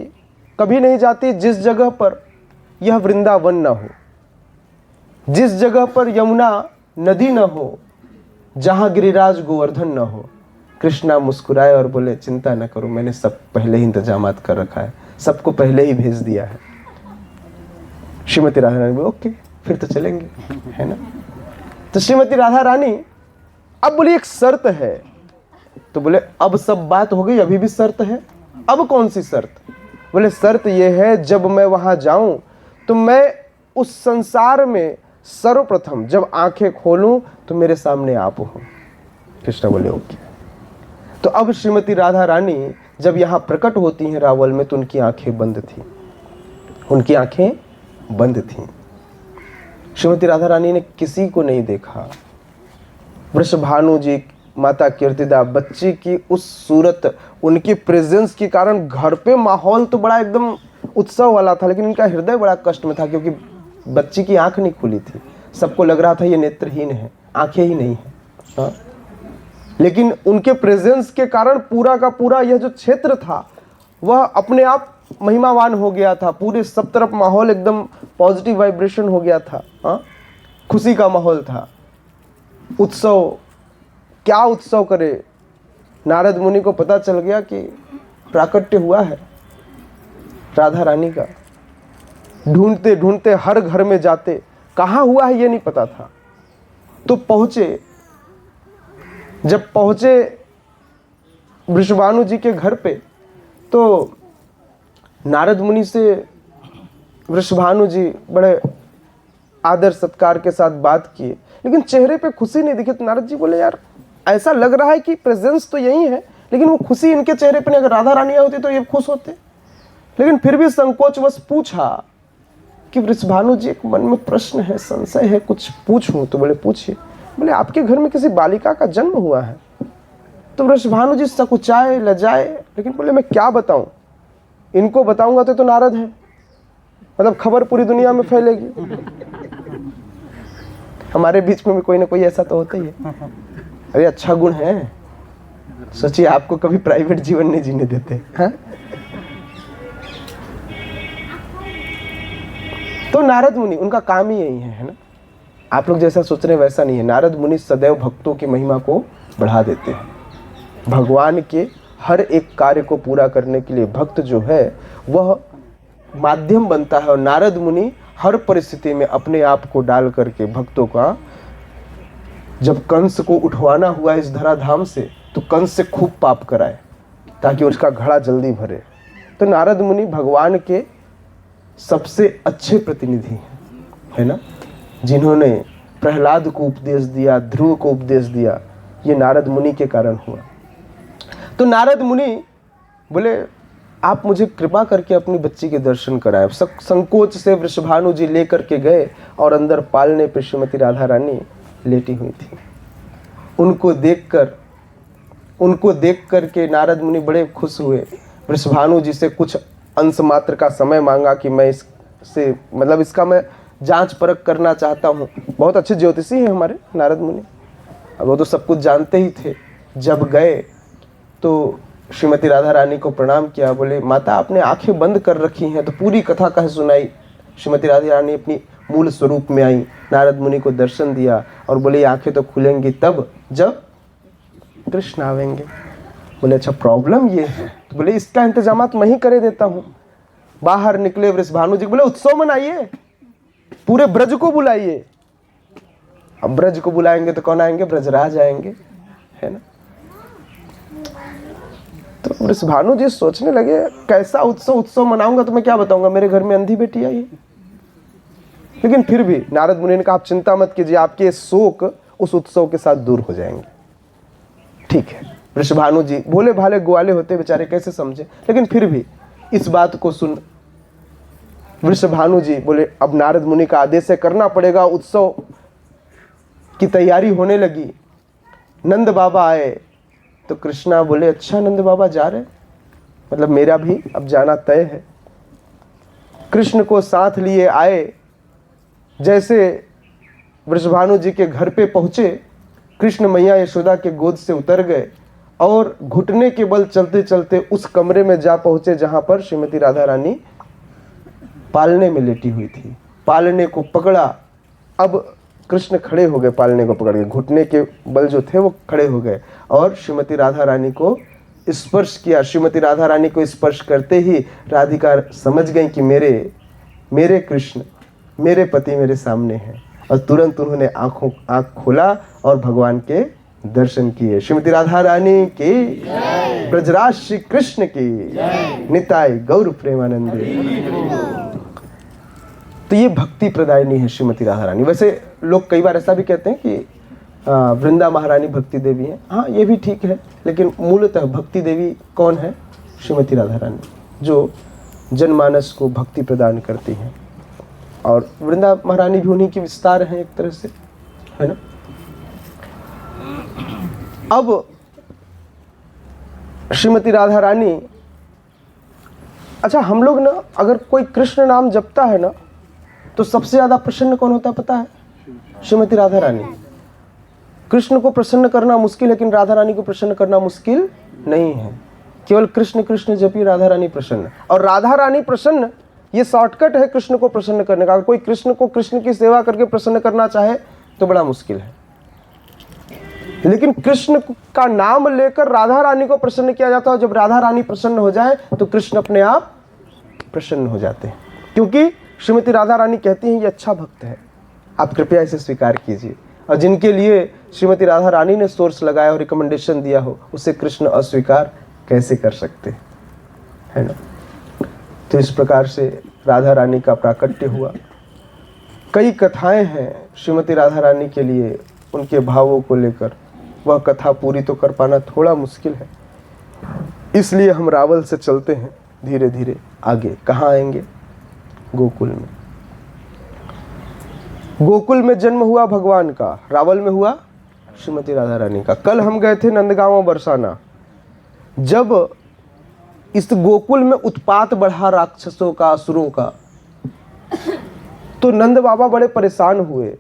कभी नहीं जाती जिस जगह पर यह वृंदावन ना हो, जिस जगह पर यमुना नदी ना हो, जहां गिरिराज गोवर्धन ना हो। कृष्णा मुस्कुराए और बोले चिंता न करो, मैंने सब पहले ही इंतजामात कर रखा है, सबको पहले ही भेज दिया है। श्रीमती राधा रानी बोले ओके फिर तो चलेंगे, है ना। तो श्रीमती राधा रानी अब बोली एक शर्त है। तो बोले अब सब बात हो गई, अभी भी शर्त है? अब कौन सी शर्त? बोले शर्त यह है जब मैं वहां जाऊं तो मैं उस संसार में सर्वप्रथम जब आंखें खोलूं तो मेरे सामने आप हो। कृष्ण बोले ओके। तो अब श्रीमती राधा रानी जब यहाँ प्रकट होती हैं रावल में तो उनकी आंखें बंद थी, उनकी आंखें बंद थीं। श्रीमती राधा रानी ने किसी को नहीं देखा। वृषभानु जी, माता कीर्तिदा, बच्ची की उस सूरत, उनकी प्रेजेंस के कारण घर पे माहौल तो बड़ा एकदम उत्सव वाला था, लेकिन इनका हृदय बड़ा कष्ट में था क्योंकि बच्ची की आंख नहीं खुली थी। सबको लग रहा था ये नेत्रहीन है, आंखें ही नहीं है। हाँ? लेकिन उनके प्रेजेंस के कारण पूरा का पूरा यह जो क्षेत्र था वह अपने आप महिमावान हो गया था। पूरे सब तरफ माहौल एकदम पॉजिटिव वाइब्रेशन हो गया था। हाँ? खुशी का माहौल था, उत्सव। क्या उत्सव करे, नारद मुनि को पता चल गया कि प्राकट्य हुआ है राधा रानी का। ढूंढते ढूंढते हर घर में जाते, कहाँ हुआ है ये नहीं पता था। तो पहुंचे, जब पहुंचे वृषभानु जी के घर पे तो नारद मुनि से वृषभानु जी बड़े आदर सत्कार के साथ बात किए, लेकिन चेहरे पे खुशी नहीं दिखी। तो नारद जी बोले, यार ऐसा लग रहा है कि प्रेजेंस तो यही है, लेकिन वो खुशी इनके चेहरे पे नहीं। अगर राधा रानी होती तो ये खुश होते। लेकिन फिर भी संकोचवश पूछा कि वृषभानु जी, एक मन में प्रश्न है, संशय है, कुछ पूछूं? तो बोले पूछिए। बोले, आपके घर में किसी बालिका का जन्म हुआ है? तो वृषभानु जी सकुचाए, लजाए, लेकिन बोले मैं क्या बताऊं, इनको बताऊंगा तो नारद है, मतलब खबर पूरी दुनिया में फैलेगी। हमारे बीच में भी कोई ना कोई ऐसा तो होता ही है। अरे अच्छा गुण है, सोचिए आपको कभी प्राइवेट जीवन नहीं जीने देते। हाँ? तो नारद मुनि, उनका काम ही यही है ना। आप लोग जैसा सोच रहे हैं वैसा नहीं है। नारद मुनि सदैव भक्तों की महिमा को बढ़ा देते हैं। भगवान के हर एक कार्य को पूरा करने के लिए भक्त जो है वह माध्यम बनता है। और नारद मुनि हर परिस्थिति में अपने आप को डाल करके भक्तों का, जब कंस को उठवाना हुआ इस धराधाम से तो कंस से खूब पाप कराए ताकि उसका घड़ा जल्दी भरे। तो नारद मुनि भगवान के सबसे अच्छे प्रतिनिधि हैं, है ना, जिन्होंने प्रहलाद को उपदेश दिया, ध्रुव को उपदेश दिया, ये नारद मुनि के कारण हुआ। तो नारद मुनि बोले, आप मुझे कृपा करके अपनी बच्ची के दर्शन कराएं। संकोच से वृषभानु जी लेकर के गए और अंदर पालने पे श्रीमती राधा रानी लेटी हुई थी। उनको देखकर के नारद मुनि बड़े खुश हुए। वृषभानु जी से कुछ अंश मात्र का समय मांगा कि मैं इससे, मतलब इसका मैं जांच परख करना चाहता हूँ। बहुत अच्छे ज्योतिषी हैं हमारे नारद मुनि, अब वो तो सब कुछ जानते ही थे। जब गए तो श्रीमती राधा रानी को प्रणाम किया। बोले, माता आपने आंखें बंद कर रखी हैं। तो पूरी कथा कह सुनाई। श्रीमती राधा रानी अपनी मूल स्वरूप में आई, नारद मुनि को दर्शन दिया और बोले, आंखें तो खुलेंगी तब जब कृष्ण आवेंगे। बोले, अच्छा प्रॉब्लम ये है? तो बोले, इसका इंतजाम मैं ही करे देता हूँ। बाहर निकले वृषभानु जी, बोले उत्सव मनाइए, पूरे ब्रज को बुलाइए। अब ब्रज को बुलाएंगे तो कौन आएंगे? ब्रजराज आएंगे, है ना। तो वृषभानु जी सोचने लगे, कैसा उत्सव मनाऊंगा तो मैं क्या बताऊंगा, मेरे घर में अंधी बेटी आई। लेकिन फिर भी नारद मुनि ने कहा, आप चिंता मत कीजिए, आपके शोक उस उत्सव के साथ दूर हो जाएंगे। ठीक है। वृषभानु जी भोले भाले ग्वाले होते बेचारे, कैसे समझे, लेकिन फिर भी इस बात को सुन वृषभानु जी बोले, अब नारद मुनि का आदेश है, करना पड़ेगा। उत्सव की तैयारी होने लगी। नंद बाबा आए तो कृष्णा बोले, अच्छा नंद बाबा जा रहे, मतलब मेरा भी अब जाना तय है। कृष्ण को साथ लिए आए। जैसे वृषभानु जी के घर पे पहुंचे, कृष्ण मैया यशोदा के गोद से उतर गए और घुटने के बल चलते चलते उस कमरे में जा पहुंचे जहां पर श्रीमती राधा रानी पालने में लेटी हुई थी। पालने को पकड़ा। अब कृष्ण खड़े हो गए, पालने को पकड़ के, घुटने के बल जो थे वो खड़े हो गए और श्रीमती राधा रानी को स्पर्श किया। श्रीमती राधा रानी को स्पर्श करते ही राधिका समझ गई कि मेरे कृष्ण, मेरे पति मेरे सामने हैं, और तुरंत उन्होंने आंख खोला और भगवान के दर्शन किए। श्रीमती राधा रानी की, ब्रजराज श्री कृष्ण की, निताई गौर प्रेमानंदे। तो ये भक्ति प्रदायिनी है श्रीमती राधा रानी। वैसे लोग कई बार ऐसा भी कहते हैं कि वृंदा महारानी भक्ति देवी हैं। हाँ, ये भी ठीक है, लेकिन मूलतः भक्ति देवी कौन है? श्रीमती राधा रानी, जो जनमानस को भक्ति प्रदान करती हैं। और वृंदा महारानी भी उन्हीं की विस्तार हैं एक तरह से, है ना। अब श्रीमती राधा रानी, अच्छा हम लोग ना अगर कोई कृष्ण नाम जपता है ना तो सबसे ज्यादा प्रसन्न कौन होता है पता है? श्रीमती राधा रानी। कृष्ण को प्रसन्न करना मुश्किल, लेकिन राधा रानी को प्रसन्न करना मुश्किल नहीं है। केवल कृष्ण कृष्ण जपी राधा रानी प्रसन्न। और राधा रानी प्रसन्न ये शॉर्टकट है कृष्ण को प्रसन्न करने का। अगर कोई कृष्ण को कृष्ण की सेवा करके प्रसन्न करना चाहे तो बड़ा मुश्किल है, लेकिन कृष्ण का नाम लेकर राधा रानी को प्रसन्न किया जाता है। जब राधा रानी प्रसन्न हो जाए तो कृष्ण अपने आप प्रसन्न हो जाते हैं, क्योंकि श्रीमती राधा रानी कहती हैं ये अच्छा भक्त है, आप कृपया इसे स्वीकार कीजिए। और जिनके लिए श्रीमती राधा रानी ने सोर्स लगाया और रिकमेंडेशन दिया हो, उसे कृष्ण अस्वीकार कैसे कर सकते हैं, है ना। तो इस प्रकार से राधा रानी का प्राकट्य हुआ। कई कथाएं हैं श्रीमती राधा रानी के लिए, उनके भावों को लेकर। वह कथा पूरी तो कर पाना थोड़ा मुश्किल है, इसलिए हम रावल से चलते हैं धीरे धीरे आगे। कहाँ आएंगे? गोकुल में। गोकुल में जन्म हुआ भगवान का, रावल में हुआ श्रीमती राधा रानी का। कल हम गए थे नंदगांव बरसाना। जब इस गोकुल में उत्पात बढ़ा राक्षसों का, असुरों का, तो नंद बाबा बड़े परेशान हुए।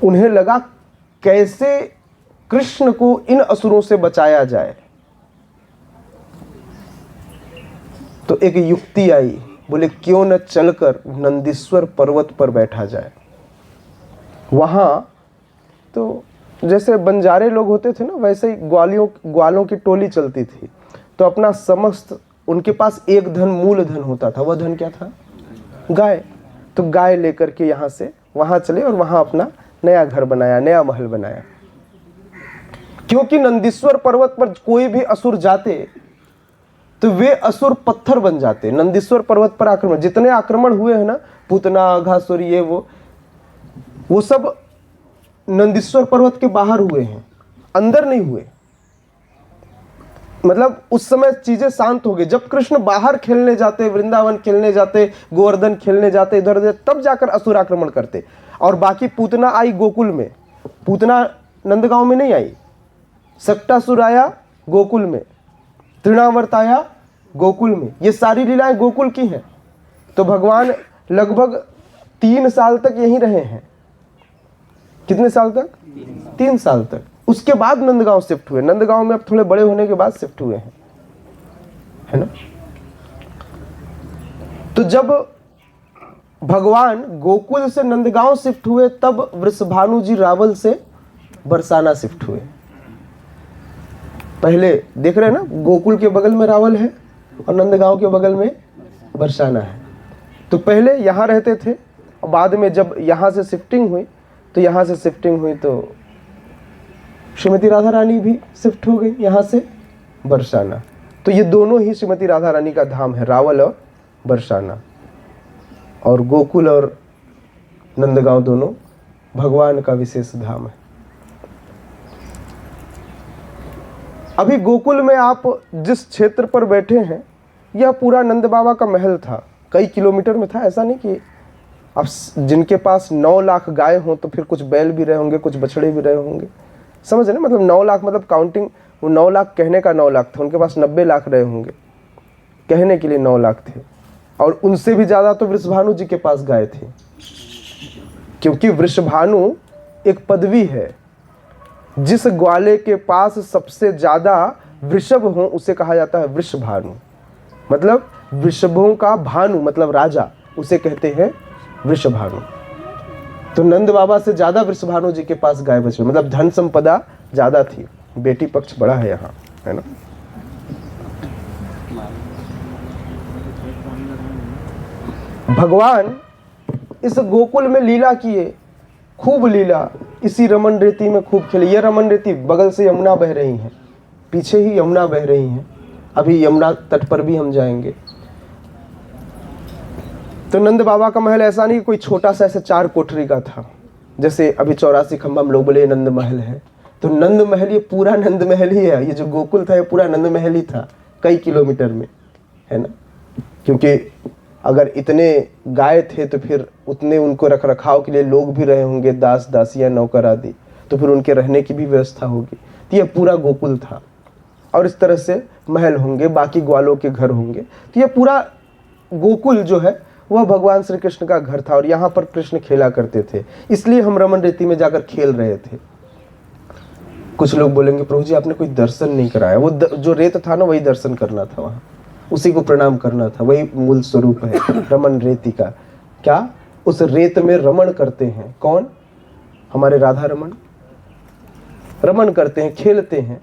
उन्हें लगा कैसे कृष्ण को इन असुरों से बचाया जाए। तो एक युक्ति आई, बोले क्यों न चलकर नंदीश्वर पर्वत पर बैठा जाए। वहां तो जैसे बंजारे लोग होते थे ना, वैसे ही ग्वालों की टोली चलती थी। तो अपना समस्त, उनके पास एक धन मूल धन होता था। वह धन क्या था? गाय। तो गाय लेकर के यहाँ से वहां चले और वहां अपना नया घर बनाया, नया महल बनाया। क्योंकि नंदीश्वर पर्वत पर कोई भी असुर जाते तो वे असुर पत्थर बन जाते। नंदीश्वर पर्वत पर आक्रमण, जितने आक्रमण हुए हैं ना, पूतना, अघासुर, ये वो सब नंदीश्वर पर्वत के बाहर हुए हैं, अंदर नहीं हुए। मतलब उस समय चीजें शांत हो गई। जब कृष्ण बाहर खेलने जाते, वृंदावन खेलने जाते, गोवर्धन खेलने जाते, इधर उधर, तब जाकर असुर आक्रमण करते। और बाकी पूतना आई गोकुल में, पूतना नंदगांव में नहीं आई। सक्टासुर आया गोकुल में, तृणावर्त आया गोकुल में। ये सारी लीलाएं गोकुल की हैं। तो भगवान लगभग 3 साल तक यहीं रहे हैं। कितने साल तक? 3 साल तक। उसके बाद नंदगांव शिफ्ट हुए। नंदगांव में अब थोड़े बड़े होने के बाद शिफ्ट हुए हैं, है ना। तो जब भगवान गोकुल से नंदगांव शिफ्ट हुए, तब वृषभानु जी रावल से बरसाना शिफ्ट हुए। पहले देख रहे हैं ना, गोकुल के बगल में रावल है और नंदगांव के बगल में बरसाना है। तो पहले यहाँ रहते थे, और बाद में जब यहाँ से शिफ्टिंग हुई तो श्रीमती राधा रानी भी शिफ्ट हो गई यहाँ से बरसाना। तो ये दोनों ही श्रीमती राधा रानी का धाम है, रावल और बरसाना। और गोकुल और नंदगांव दोनों भगवान का विशेष धाम है। अभी गोकुल में आप जिस क्षेत्र पर बैठे हैं, यह पूरा नंद बाबा का महल था। कई किलोमीटर में था। ऐसा नहीं कि अब जिनके पास 9 लाख गाय हों तो फिर कुछ बैल भी रहे होंगे, कुछ बछड़े भी रहे होंगे, समझ रहे ना। मतलब 9 लाख मतलब काउंटिंग, वो 9 लाख कहने का 9 लाख था, उनके पास 90 लाख रहे होंगे, कहने के लिए 9 लाख थे। और उनसे भी ज़्यादा तो वृषभानु जी के पास गाय थी, क्योंकि वृषभानु एक पदवी है। जिस ग्वाले के पास सबसे ज़्यादा वृषभ हों उसे कहा जाता है वृषभानु। मतलब वृषभों का भानु मतलब राजा, उसे कहते हैं वृषभानु। तो नंद बाबा से ज़्यादा वृषभानु जी के पास गाय बछड़े, मतलब धन संपदा ज़्यादा थी। बेटी पक्ष बड़ा है यहाँ, है ना। भगवान इस गोकुल में लीला किए, खूब लीला। इसी रमन रेती में खूब खेले। ये रमन रेती, बगल से यमुना बह रही है, पीछे ही यमुना बह रही है। अभी यमुना तट पर भी हम जाएंगे। तो नंद बाबा का महल ऐसा नहीं कोई छोटा सा ऐसे 4 कोठरी का था, जैसे अभी 84 खंबा हम लोग बोले नंद महल है, तो नंद महल ये पूरा नंद महल ही है। ये जो गोकुल था ये पूरा नंद महल ही था, कई किलोमीटर में, है ना। क्योंकि अगर इतने गाय थे तो फिर उतने उनको रख रखाव के लिए लोग भी रहे होंगे, दास दासियाँ नौकर आदि, तो फिर उनके रहने की भी व्यवस्था होगी। तो ये पूरा गोकुल था और इस तरह से महल होंगे, बाकी ग्वालों के घर होंगे। तो ये पूरा गोकुल जो है वह भगवान श्री कृष्ण का घर था और यहाँ पर कृष्ण खेला करते थे, इसलिए हम रमन रेती में जाकर खेल रहे थे। कुछ लोग बोलेंगे प्रभु जी आपने कोई दर्शन नहीं कराया, वो जो रेत था ना वही दर्शन करना था, वहाँ उसी को प्रणाम करना था, वही मूल स्वरूप है रमन रेती का। क्या उस रेत में रमण करते हैं? कौन? हमारे राधा रमन रमन करते हैं, खेलते हैं।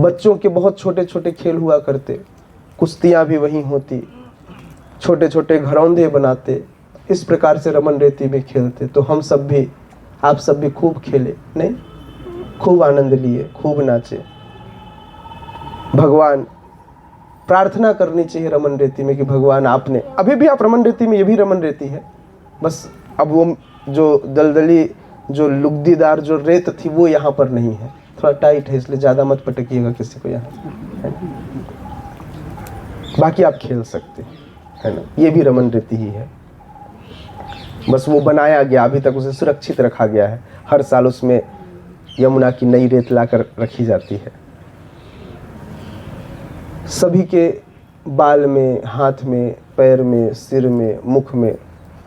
बच्चों के बहुत छोटे छोटे खेल हुआ करते, कुश्तियाँ भी वहीं होती, छोटे छोटे घरौंदे बनाते, इस प्रकार से रमन रेती में खेलते। तो हम सब भी, आप सब भी खूब खेले, नहीं खूब आनंद लिए, खूब नाचे। भगवान प्रार्थना करनी चाहिए रमन रेती में कि भगवान आपने, अभी भी आप रमन रेती में, ये भी रमन रेती है, बस अब वो जो दलदली जो लुगदीदार जो रेत थी वो यहाँ पर नहीं है, थोड़ा टाइट है, इसलिए ज़्यादा मत पटकिएगा किसी को यहाँ, है ना। बाकी आप खेल सकते है ना, ये भी रमन रेती ही है, बस वो बनाया गया, अभी तक उसे सुरक्षित रखा गया है। हर साल उसमें यमुना की नई रेत लाकर रखी जाती है। सभी के बाल में, हाथ में, पैर में, सिर में, मुख में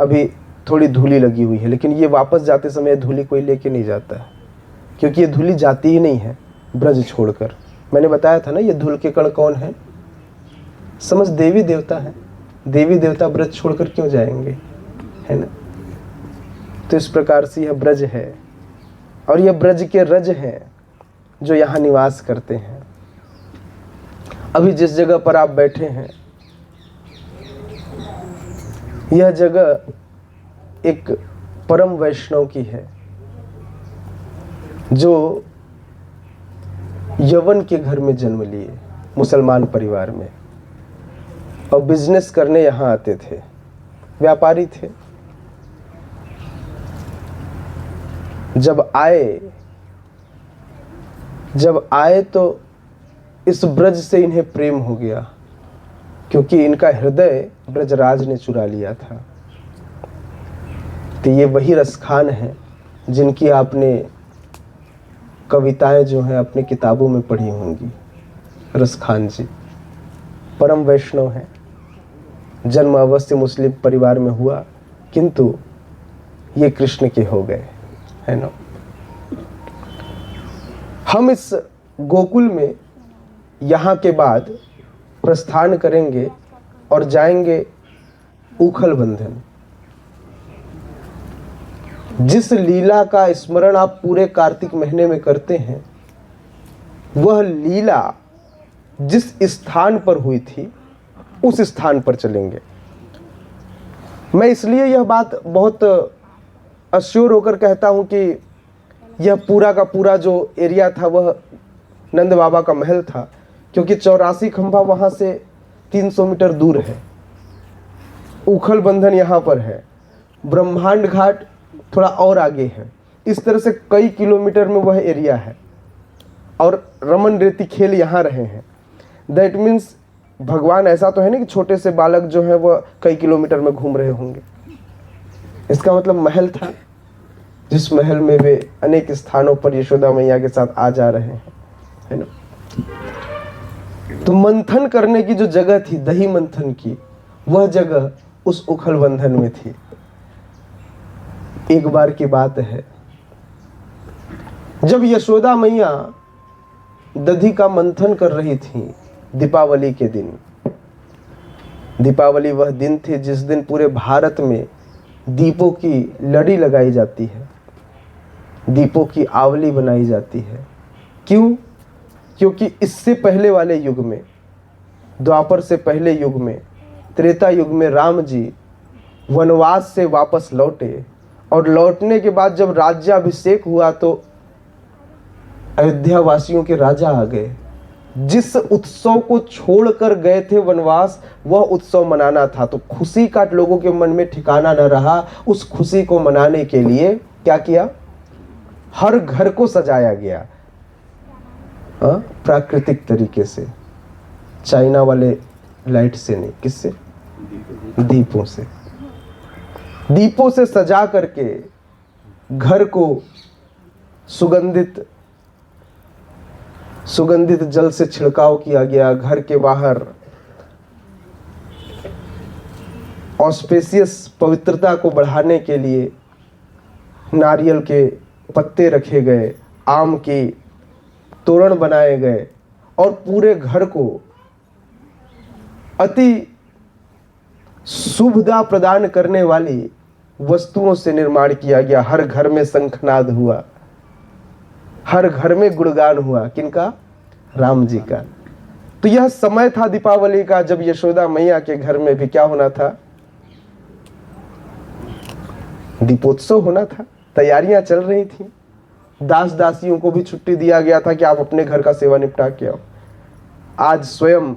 अभी थोड़ी धूली लगी हुई है, लेकिन ये वापस जाते समय धूली कोई लेके नहीं जाता है, क्योंकि ये धूली जाती ही नहीं है ब्रज छोड़कर। मैंने बताया था ना ये धूल के कण कौन है? समझ देवी देवता है। देवी देवता ब्रज छोड़कर क्यों जाएंगे, है ना। तो इस प्रकार से यह ब्रज है और यह ब्रज के रज हैं जो यहाँ निवास करते हैं। अभी जिस जगह पर आप बैठे हैं यह जगह एक परम वैष्णव की है जो यवन के घर में जन्म लिए, मुसलमान परिवार में, और बिजनेस करने यहाँ आते थे, व्यापारी थे। जब आए तो इस ब्रज से इन्हें प्रेम हो गया, क्योंकि इनका हृदय ब्रजराज ने चुरा लिया था। तो ये वही रसखान हैं जिनकी आपने कविताएं जो हैं अपनी किताबों में पढ़ी होंगी। रसखान जी परम वैष्णव हैं, जन्म अवश्य मुस्लिम परिवार में हुआ, किंतु ये कृष्ण के हो गए, है ना। हम इस गोकुल में यहाँ के बाद प्रस्थान करेंगे और जाएंगे ऊखल बंधन। जिस लीला का स्मरण आप पूरे कार्तिक महीने में करते हैं, वह लीला जिस स्थान पर हुई थी उस स्थान पर चलेंगे। मैं इसलिए यह बात बहुत अश्योर होकर कहता हूं कि यह पूरा का पूरा जो एरिया था वह नंद बाबा का महल था, क्योंकि 84 खंभा वहां से 300 मीटर दूर है, ऊखल बंधन यहाँ पर है, ब्रह्मांड घाट थोड़ा और आगे है। इस तरह से कई किलोमीटर में वह एरिया है और रमन रेती खेल यहाँ रहे हैं। दैट मीन्स भगवान ऐसा तो है नहीं कि छोटे से बालक जो है वह कई किलोमीटर में घूम रहे होंगे। इसका मतलब महल था, जिस महल में वे अनेक स्थानों पर यशोदा मैया के साथ आ जा रहे हैं, है ना। तो मंथन करने की जो जगह थी, दही मंथन की, वह जगह उस उखल बंधन में थी। एक बार की बात है, जब यशोदा मैया दधी का मंथन कर रही थी दीपावली के दिन। दीपावली वह दिन थे जिस दिन पूरे भारत में दीपों की लड़ी लगाई जाती है, दीपों की आवली बनाई जाती है। क्यों? क्योंकि इससे पहले वाले युग में, द्वापर से पहले युग में, त्रेता युग में राम जी वनवास से वापस लौटे और लौटने के बाद जब राज्याभिषेक हुआ तो अयोध्या वासियों के राजा आ गए। जिस उत्सव को छोड़कर गए थे वनवास, वह उत्सव मनाना था। तो खुशी का लोगों के मन में ठिकाना न रहा। उस खुशी को मनाने के लिए क्या किया? हर घर को सजाया गया प्राकृतिक तरीके से, चाइना वाले लाइट से नहीं, किससे? दीपों से। दीपों से सजा करके घर को सुगंधित जल से छिड़काव किया गया। घर के बाहर ऑस्पेशियस पवित्रता को बढ़ाने के लिए नारियल के पत्ते रखे गए, आम के तोरण बनाए गए और पूरे घर को अति शुभदा प्रदान करने वाली वस्तुओं से निर्माण किया गया। हर घर में शंखनाद हुआ, हर घर में गुणगान हुआ। किनका? राम जी का। तो यह समय था दीपावली का जब यशोदा मैया के घर में भी क्या होना था? दीपोत्सव होना था। तैयारियां चल रही थी। दास दासियों को भी छुट्टी दिया गया था कि आप अपने घर का सेवा निपटा के आओ। आज स्वयं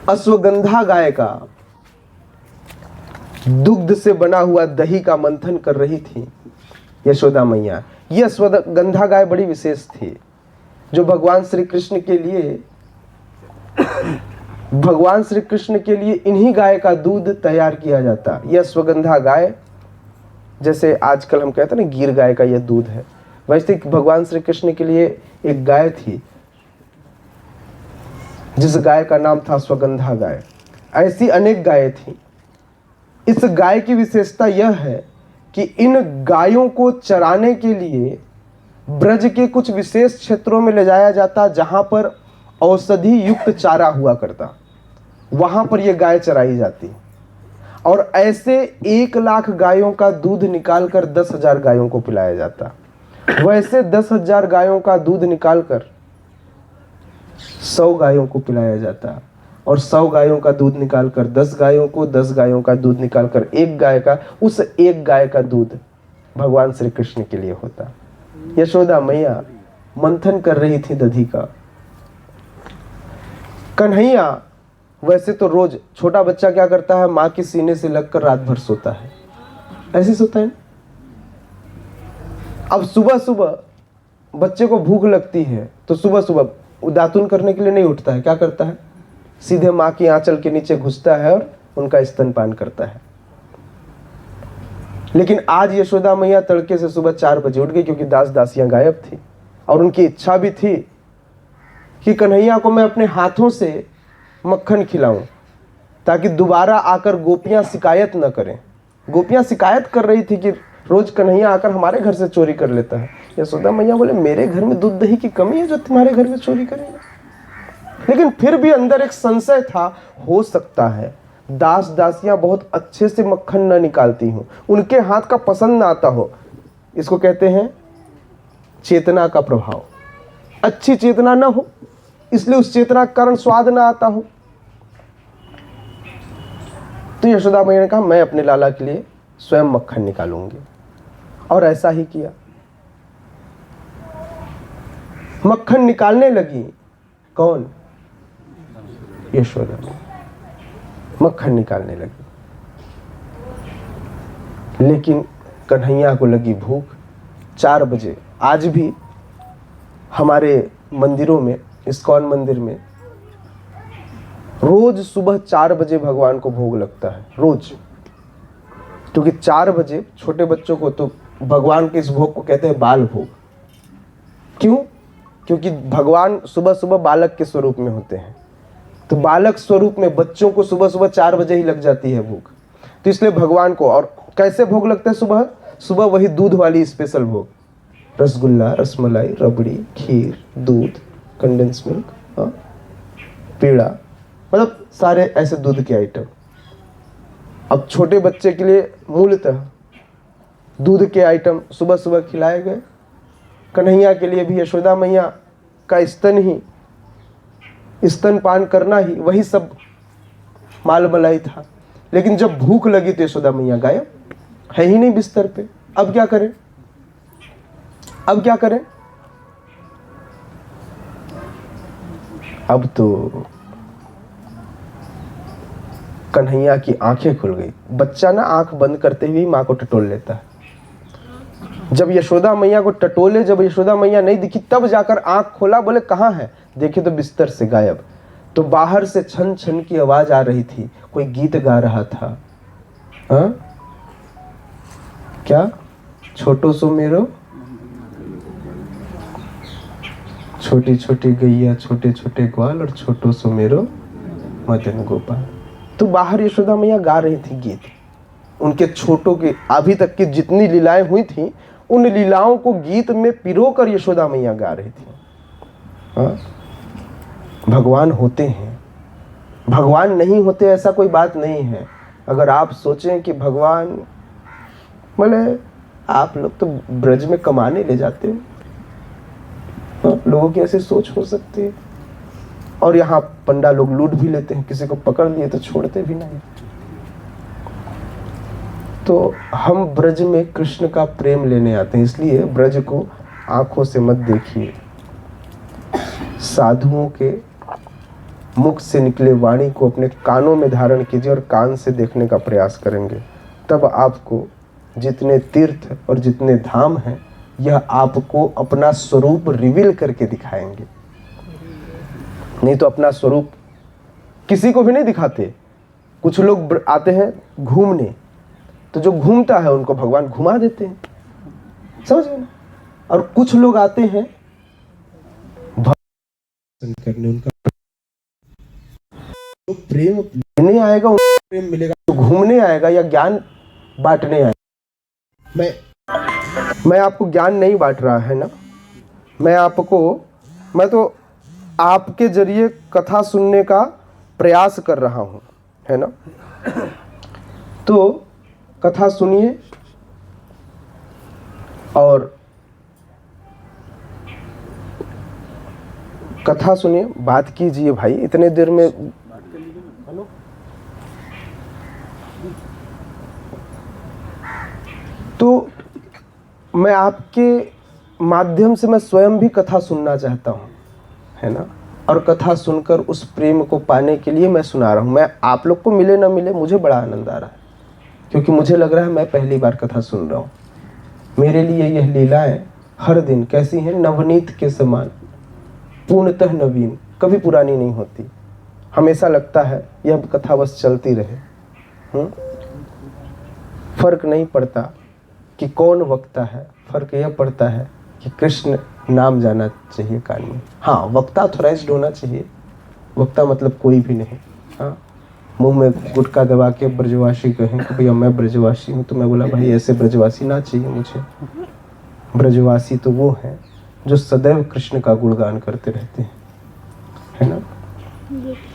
अश्वगंधा गाय का दुग्ध से बना हुआ दही का मंथन कर रही थी यशोदा मैया। यह अश्वगंधा गाय बड़ी विशेष थी, जो भगवान श्री कृष्ण के लिए इन्हीं गाय का दूध तैयार किया जाता। यह अश्वगंधा गाय, जैसे आजकल हम कहते हैं ना गिर गाय का यह दूध है, वैसे भगवान श्री कृष्ण के लिए एक गाय थी जिस गाय का नाम था अश्वगंधा गाय। ऐसी अनेक गायें थी। इस गाय की विशेषता यह है कि इन गायों को चराने के लिए ब्रज के कुछ विशेष क्षेत्रों में ले जाया जाता, जहां पर औषधि युक्त चारा हुआ करता। वहां पर यह गाय चराई जाती और ऐसे 1,00,000 गायों का दूध निकालकर 10,000 गायों को पिलाया जाता। वैसे 10,000 गायों का दूध निकालकर 100 गायों को पिलाया जाता और 100 गायों का दूध निकालकर 10 गायों को, 10 गायों का दूध निकालकर एक गाय का, उस एक गाय का दूध भगवान श्री कृष्ण के लिए होता। यशोदा मैया मंथन कर रही थी दधी का। कन्हैया वैसे तो रोज, छोटा बच्चा क्या करता है? माँ के सीने से लगकर रात भर सोता है, ऐसे सोता है ना। अब सुबह सुबह बच्चे को भूख लगती है तो सुबह सुबह दातुन करने के लिए नहीं उठता है, क्या करता है? सीधे माँ की आंचल के नीचे घुसता है और उनका स्तनपान करता है। लेकिन आज यशोदा मैया तड़के से सुबह 4 बजे उठ गई, क्योंकि दास दासियां गायब थी और उनकी इच्छा भी थी कि कन्हैया को मैं अपने हाथों से मक्खन खिलाऊं, ताकि दोबारा आकर गोपियां शिकायत न करें। गोपियां शिकायत कर रही थी कि रोज कन्हैया आकर हमारे घर से चोरी कर लेता है। यशोदा मैया बोले, मेरे घर में दूध दही की कमी है जो तुम्हारे घर में चोरी करेगा? लेकिन फिर भी अंदर एक संशय था, हो सकता है दास दासियां बहुत अच्छे से मक्खन न निकालती हूं, उनके हाथ का पसंद ना आता हो। इसको कहते हैं चेतना का प्रभाव। अच्छी चेतना ना हो, इसलिए उस चेतना के कारण स्वाद ना आता हो। तो यशोदा मैया ने कहा, मैं अपने लाला के लिए स्वयं मक्खन निकालूंगी, और ऐसा ही किया। मक्खन निकालने लगी। कौन? यशोदा मक्खन निकालने लगी। लेकिन कन्हैया को लगी भूख। 4 बजे आज भी हमारे मंदिरों में, इस्कॉन मंदिर में रोज सुबह 4 बजे भगवान को भोग लगता है, रोज। क्योंकि 4 बजे छोटे बच्चों को, तो भगवान के इस भोग को कहते हैं बाल भोग। क्यों? क्योंकि भगवान सुबह सुबह बालक के स्वरूप में होते हैं, तो बालक स्वरूप में बच्चों को सुबह सुबह 4 बजे ही लग जाती है भूख। तो इसलिए भगवान को, और कैसे भोग लगता है सुबह? सुबह वही दूध वाली स्पेशल भोग, रसगुल्ला, रसमलाई, रबड़ी, खीर, दूध, कंडेंस मिल्क, पेड़ा, मतलब सारे ऐसे दूध के आइटम। अब छोटे बच्चे के लिए मूलतः दूध के आइटम सुबह सुबह खिलाए गए। कन्हैया के लिए भी यशोदा मैया का स्तनपान करना ही वही सब माल मलाई था। लेकिन जब भूख लगी तो यशोदा मैया गायब, है ही नहीं बिस्तर पे। अब क्या करें? अब क्या करें? अब तो कन्हैया की आंखें खुल गई। बच्चा ना आंख बंद करते हुए माँ को टटोल लेता है। जब यशोदा मैया को टटोले, जब यशोदा मैया नहीं दिखी, तब जाकर आंख खोला, बोले कहाँ है, देखे तो बिस्तर से गायब। तो बाहर से छन छन की आवाज आ रही थी, कोई गीत गा रहा था। हाँ क्या, छोटो सो मेरो, छोटी छोटी गैया, छोटे छोटे ग्वाल, और छोटो सो मेरो मदन गोपाल। तो बाहर यशोदा मैया गा रही थी गीत। उनके छोटों के अभी तक की जितनी लीलाएं हुई थी, उन लीलाओं को गीत में पिरोकर यशोदा मैया गा रही थी। हाँ? भगवान होते हैं, भगवान नहीं होते ऐसा कोई बात नहीं है। अगर आप सोचें कि भगवान, बोले आप लोग तो ब्रज में कमाने ले जाते हो, लोगों की ऐसी सोच हो सकती है। और यहाँ पंडा लोग लूट भी लेते हैं, किसी को पकड़ लिए तो छोड़ते भी नहीं। तो हम ब्रज में कृष्ण का प्रेम लेने आते हैं, इसलिए ब्रज को आंखों से मत देखिए। साधुओं के मुख से निकले वाणी को अपने कानों में धारण कीजिए और कान से देखने का प्रयास करेंगे, तब आपको जितने तीर्थ और जितने धाम हैं, यह आपको अपना स्वरूप रिवील करके दिखाएंगे। नहीं तो अपना स्वरूप किसी को भी नहीं दिखाते। कुछ लोग आते हैं घूमने, तो जो घूमता है उनको भगवान घुमा देते हैं, समझ गए ना। और कुछ लोग आते हैं भजन करने, उनका जो प्रेम लेने आएगा उनको प्रेम मिलेगा, जो घूमने आएगा या ज्ञान बांटने आएगा। मैं आपको ज्ञान नहीं बांट रहा है ना, मैं तो आपके जरिए कथा सुनने का प्रयास कर रहा हूं, है ना। तो कथा सुनिए और कथा सुनिए, बात कीजिए भाई। इतने देर में तो मैं आपके माध्यम से मैं स्वयं भी कथा सुनना चाहता हूँ, है ना। और कथा सुनकर उस प्रेम को पाने के लिए मैं सुना रहा हूँ। मैं आप लोग को मिले ना मिले, मुझे बड़ा आनंद आ रहा है, क्योंकि मुझे लग रहा है मैं पहली बार कथा सुन रहा हूँ। मेरे लिए यह लीलाएं हर दिन कैसी हैं, नवनीत के समान, पूर्णतः नवीन, कभी पुरानी नहीं होती। हमेशा लगता है यह कथा बस चलती रहे। फर्क नहीं पड़ता कि कौन वक्ता है, फर्क यह पड़ता है कि कृष्ण नाम जाना चाहिए कान में। हाँ, वक्ता ऑथराइज्ड होना चाहिए। वक्ता मतलब कोई भी नहीं। हाँ, मुंह में गुटखा दबा के ब्रजवासी कहें कि भैया मैं ब्रजवासी हूँ, तो मैं बोला भाई ऐसे ब्रजवासी ना चाहिए मुझे। ब्रजवासी तो वो हैं जो सदैव कृष्ण का गुणगान करते रहते हैं, है ना।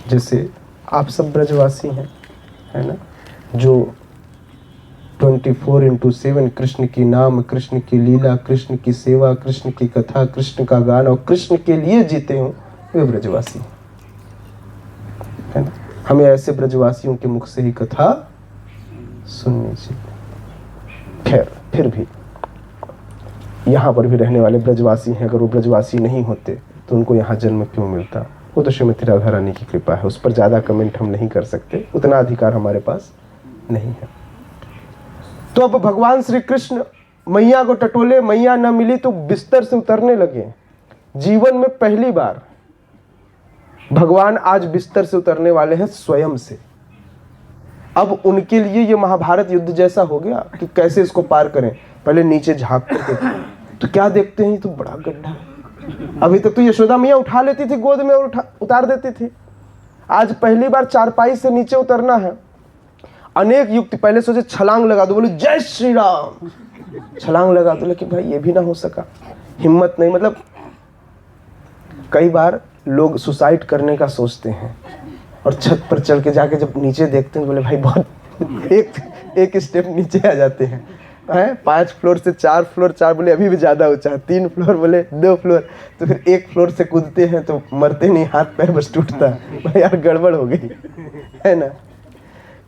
जैसे आप सब ब्रजवासी हैं, है ना, जो 24/7 कृष्ण की नाम, कृष्ण की लीला, कृष्ण की सेवा, कृष्ण की कथा, कृष्ण का गान और कृष्ण के लिए जीते हो, वे ब्रजवासी है ना। हमें ऐसे ब्रजवासियों के मुख से ही कथा सुननी चाहिए। फिर भी यहाँ पर भी रहने वाले ब्रजवासी हैं। अगर वो ब्रजवासी नहीं होते तो उनको यहाँ जन्म क्यों मिलता। वो तो श्रीमती राधा रानी की कृपा है, उस पर ज़्यादा कमेंट हम नहीं कर सकते, उतना अधिकार हमारे पास नहीं है। तो अब भगवान श्री कृष्ण मैया को टटोले, मैया न मिली तो बिस्तर से उतरने लगे। जीवन में पहली बार भगवान आज बिस्तर से उतरने वाले हैं स्वयं से। अब उनके लिए ये महाभारत युद्ध जैसा हो गया कि कैसे इसको पार करें। पहले नीचे झांक कर देखते तो क्या देखते हैं, ये तो बड़ा गड्ढा है। अभी तक तो यशोदा मैया उठा लेती थी गोद में और उतार देती थी। आज पहली बार चारपाई से नीचे उतरना है। अनेक युक्ति, पहले सोचे छलांग लगा दो, बोले जय श्री राम, छलांग लगा दो, लेकिन भाई ये भी ना हो सका, हिम्मत नहीं। मतलब कई बार लोग सुसाइड करने का सोचते हैं और छत पर चढ़ के जाके जब नीचे देखते हैं बोले भाई बहुत एक स्टेप नीचे आ जाते हैं। 5 फ्लोर से 4 फ्लोर, 4 बोले अभी भी ज़्यादा ऊंचा है, 3 फ्लोर बोले 2 फ्लोर, तो फिर 1 फ्लोर से कूदते हैं तो मरते नहीं, हाथ पैर बस टूटता है। भाई यार गड़बड़ हो गई, है ना।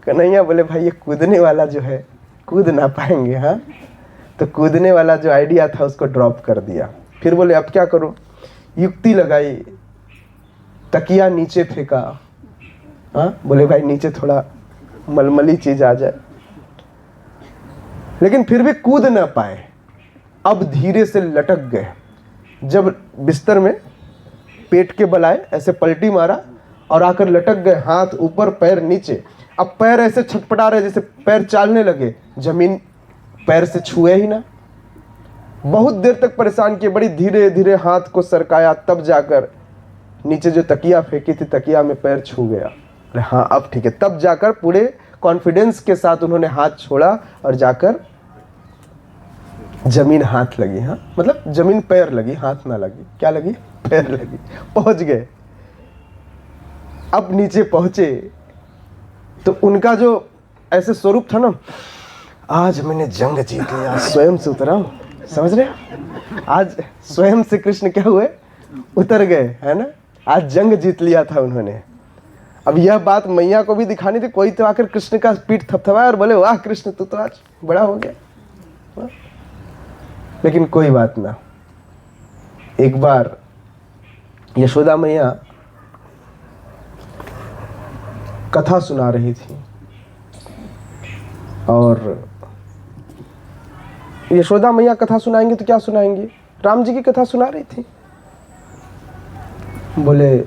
कन्हैया बोले भाई ये कूदने वाला जो है कूद ना पाएंगे। हाँ, तो कूदने वाला जो आइडिया था उसको ड्रॉप कर दिया। फिर बोले अब क्या करो, युक्ति लगाई। तकिया नीचे फेंका, हाँ बोले भाई नीचे थोड़ा मलमली चीज आ जाए, लेकिन फिर भी कूद ना पाए। अब धीरे से लटक गए। जब बिस्तर में पेट के बल आए, ऐसे पलटी मारा और आकर लटक गए, हाथ ऊपर पैर नीचे। अब पैर ऐसे छटपटा रहे जैसे पैर चालने लगे, जमीन पैर से छुए ही ना। बहुत देर तक परेशान किए, बड़ी धीरे धीरे हाथ को सरकाया, तब जाकर नीचे जो तकिया फेंकी थी तकिया में पैर छू गया। अरे हाँ अब ठीक है। तब जाकर पूरे कॉन्फिडेंस के साथ उन्होंने हाथ छोड़ा और जाकर जमीन हाथ लगी, हाँ मतलब जमीन पैर लगी, हाथ ना लगी। क्या लगी? पैर लगी। पहुंच गए। अब नीचे पहुंचे तो उनका जो ऐसे स्वरूप था ना, आज मैंने जंग जीत लिया, स्वयं से उतरा हूं, समझ रहे? आज स्वयं से कृष्ण क्या हुए? उतर गए, है ना। आज जंग जीत लिया था उन्होंने। अब यह बात मैया को भी दिखानी थी। कोई तो आकर कृष्ण का पीठ थपथपाया और बोले वाह कृष्ण तू तो आज बड़ा हो गया। लेकिन कोई बात ना। एक बार यशोदा मैया कथा सुना रही थी और यशोदा मैया कथा सुनाएंगे तो क्या सुनाएंगे? राम जी की कथा सुना रही थी। बोले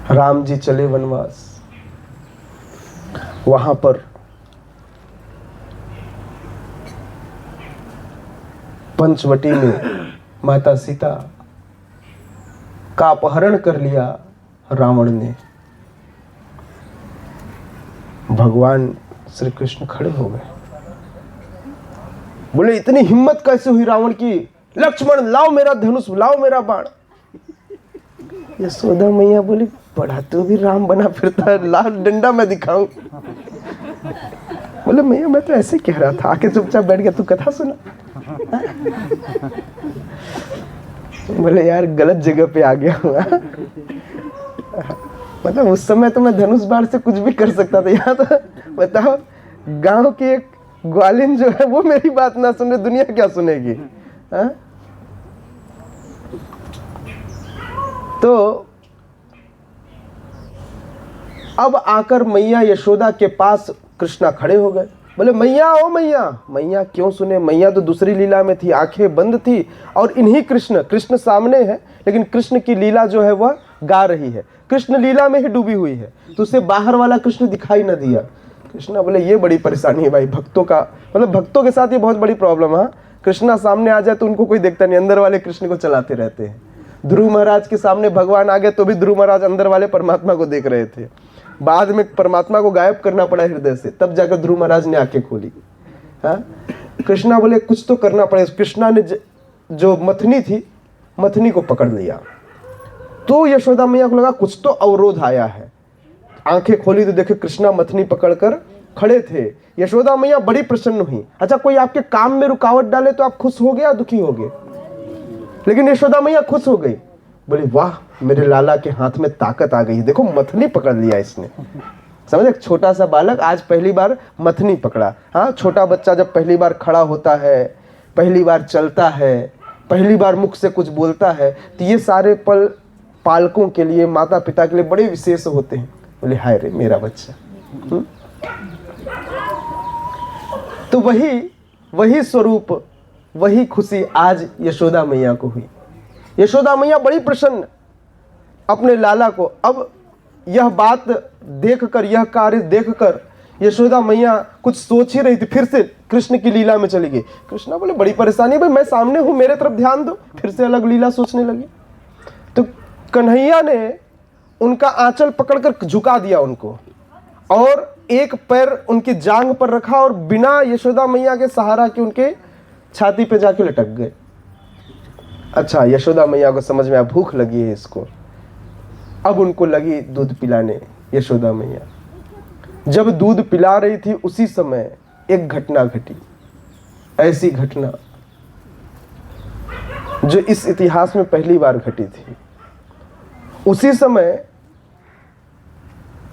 राम जी चले वनवास, वहां पर पंचवटी में माता सीता का अपहरण कर लिया रावण ने। भगवान श्री कृष्ण खड़े हो गए। बोले इतनी हिम्मत कैसे हुई रावण की? लक्ष्मण लाओ मेरा धनुष, लाओ मेरा बाण। यशोदा मैया बोली बड़ा तो भी राम बना फिरता है, ला डंडा मैं दिखाऊं। बोले मैया मैं तो ऐसे कह रहा था, आके चुपचाप बैठ गया, तू कथा सुना। बोले यार गलत जगह पे आ गया हुआ। मतलब उस समय तो मैं धनुष बाण से कुछ भी कर सकता था, यहाँ तो बताओ गांव की एक ग्वालिन जो है वो मेरी बात ना सुने, दुनिया क्या सुनेगी? हा? तो अब आकर मैया यशोदा के पास कृष्णा खड़े हो गए। बोले मैया ओ मैया। मैया क्यों सुने? मैया तो दूसरी लीला में थी, आंखें बंद थी और इन्हीं कृष्ण सामने है, लेकिन कृष्ण की लीला जो है वह गा रही है, कृष्ण लीला में ही डूबी हुई है, तो उसे बाहर वाला कृष्ण दिखाई न दिया। कृष्णा बोले ये बड़ी परेशानी है भाई भक्तों का, मतलब भक्तों के साथ ये बहुत बड़ी प्रॉब्लम है। कृष्णा सामने आ जाए तो उनको कोई देखता नहीं, अंदर वाले कृष्ण को चलाते रहते हैं। ध्रुव महाराज के सामने भगवान आ गए तो भी ध्रुव महाराज अंदर वाले परमात्मा को देख रहे थे। बाद में परमात्मा को गायब करना पड़ा हृदय से, तब जाकर ध्रुव महाराज ने आंखें खोली। हाँ कृष्णा बोले कुछ तो करना पड़ेगा। कृष्णा ने जो मथनी थी, मथनी को पकड़ लिया। तो यशोदा मैया को लगा कुछ तो अवरोध आया है। आंखें खोली तो देखे कृष्णा मथनी पकड़कर खड़े थे। यशोदा मैया बड़ी प्रसन्न हुई। अच्छा कोई आपके काम में रुकावट डाले तो आप खुश हो गए या दुखी हो गए? लेकिन यशोदा मैया खुश हो गई। बोली वाह मेरे लाला के हाथ में ताकत आ गई, देखो मथनी पकड़ लिया इसने। समझे? एक छोटा सा बालक आज पहली बार मथनी पकड़ा। हाँ छोटा बच्चा जब पहली बार खड़ा होता है, पहली बार चलता है, पहली बार मुख से कुछ बोलता है, तो ये सारे पल पालकों के लिए, माता पिता के लिए बड़े विशेष होते हैं। बोले हाय रे मेरा बच्चा। तो वही स्वरूप, वही खुशी आज यशोदा मैया को हुई। यशोदा मैया बड़ी प्रसन्न अपने लाला को। अब यह बात देखकर, यह कार्य देखकर यशोदा मैया कुछ सोच ही रही थी, फिर से कृष्ण की लीला में चली गई। कृष्णा बोले बड़ी परेशानी भाई, मैं सामने हूं, मेरे तरफ ध्यान दो। फिर से अलग लीला सोचने लगी। तो कन्हैया ने उनका आंचल पकड़कर झुका दिया उनको, और एक पैर उनकी जांघ पर रखा और बिना यशोदा मैया के सहारा के उनके छाती पे जाके लटक गए। अच्छा यशोदा मैया को समझ में आया भूख लगी है इसको। अब उनको लगी दूध पिलाने। यशोदा मैया जब दूध पिला रही थी उसी समय एक घटना घटी, ऐसी घटना जो इस इतिहास में पहली बार घटी थी। उसी समय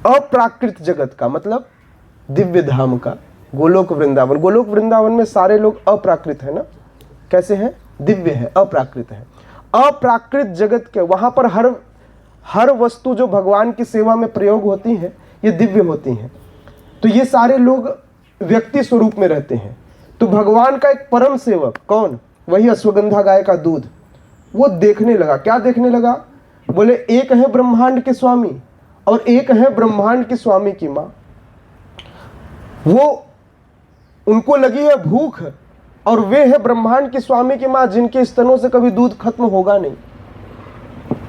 अप्राकृत जगत का, मतलब दिव्य धाम का, गोलोक वृंदावन। गोलोक वृंदावन में सारे लोग अप्राकृत है ना, कैसे हैं? दिव्य है, अप्राकृत है। अप्राकृत जगत के, वहां पर हर वस्तु जो भगवान की सेवा में प्रयोग होती है ये दिव्य होती हैं। तो ये सारे लोग व्यक्ति स्वरूप में रहते हैं। तो भगवान का एक परम सेवक कौन, वही अश्वगंधा गाय का दूध, वो देखने लगा। क्या देखने लगा? बोले एक है ब्रह्मांड के स्वामी और एक है ब्रह्मांड के स्वामी की माँ। वो उनको लगी है भूख और वे है ब्रह्मांड के स्वामी की माँ जिनके स्तनों से कभी दूध खत्म होगा नहीं।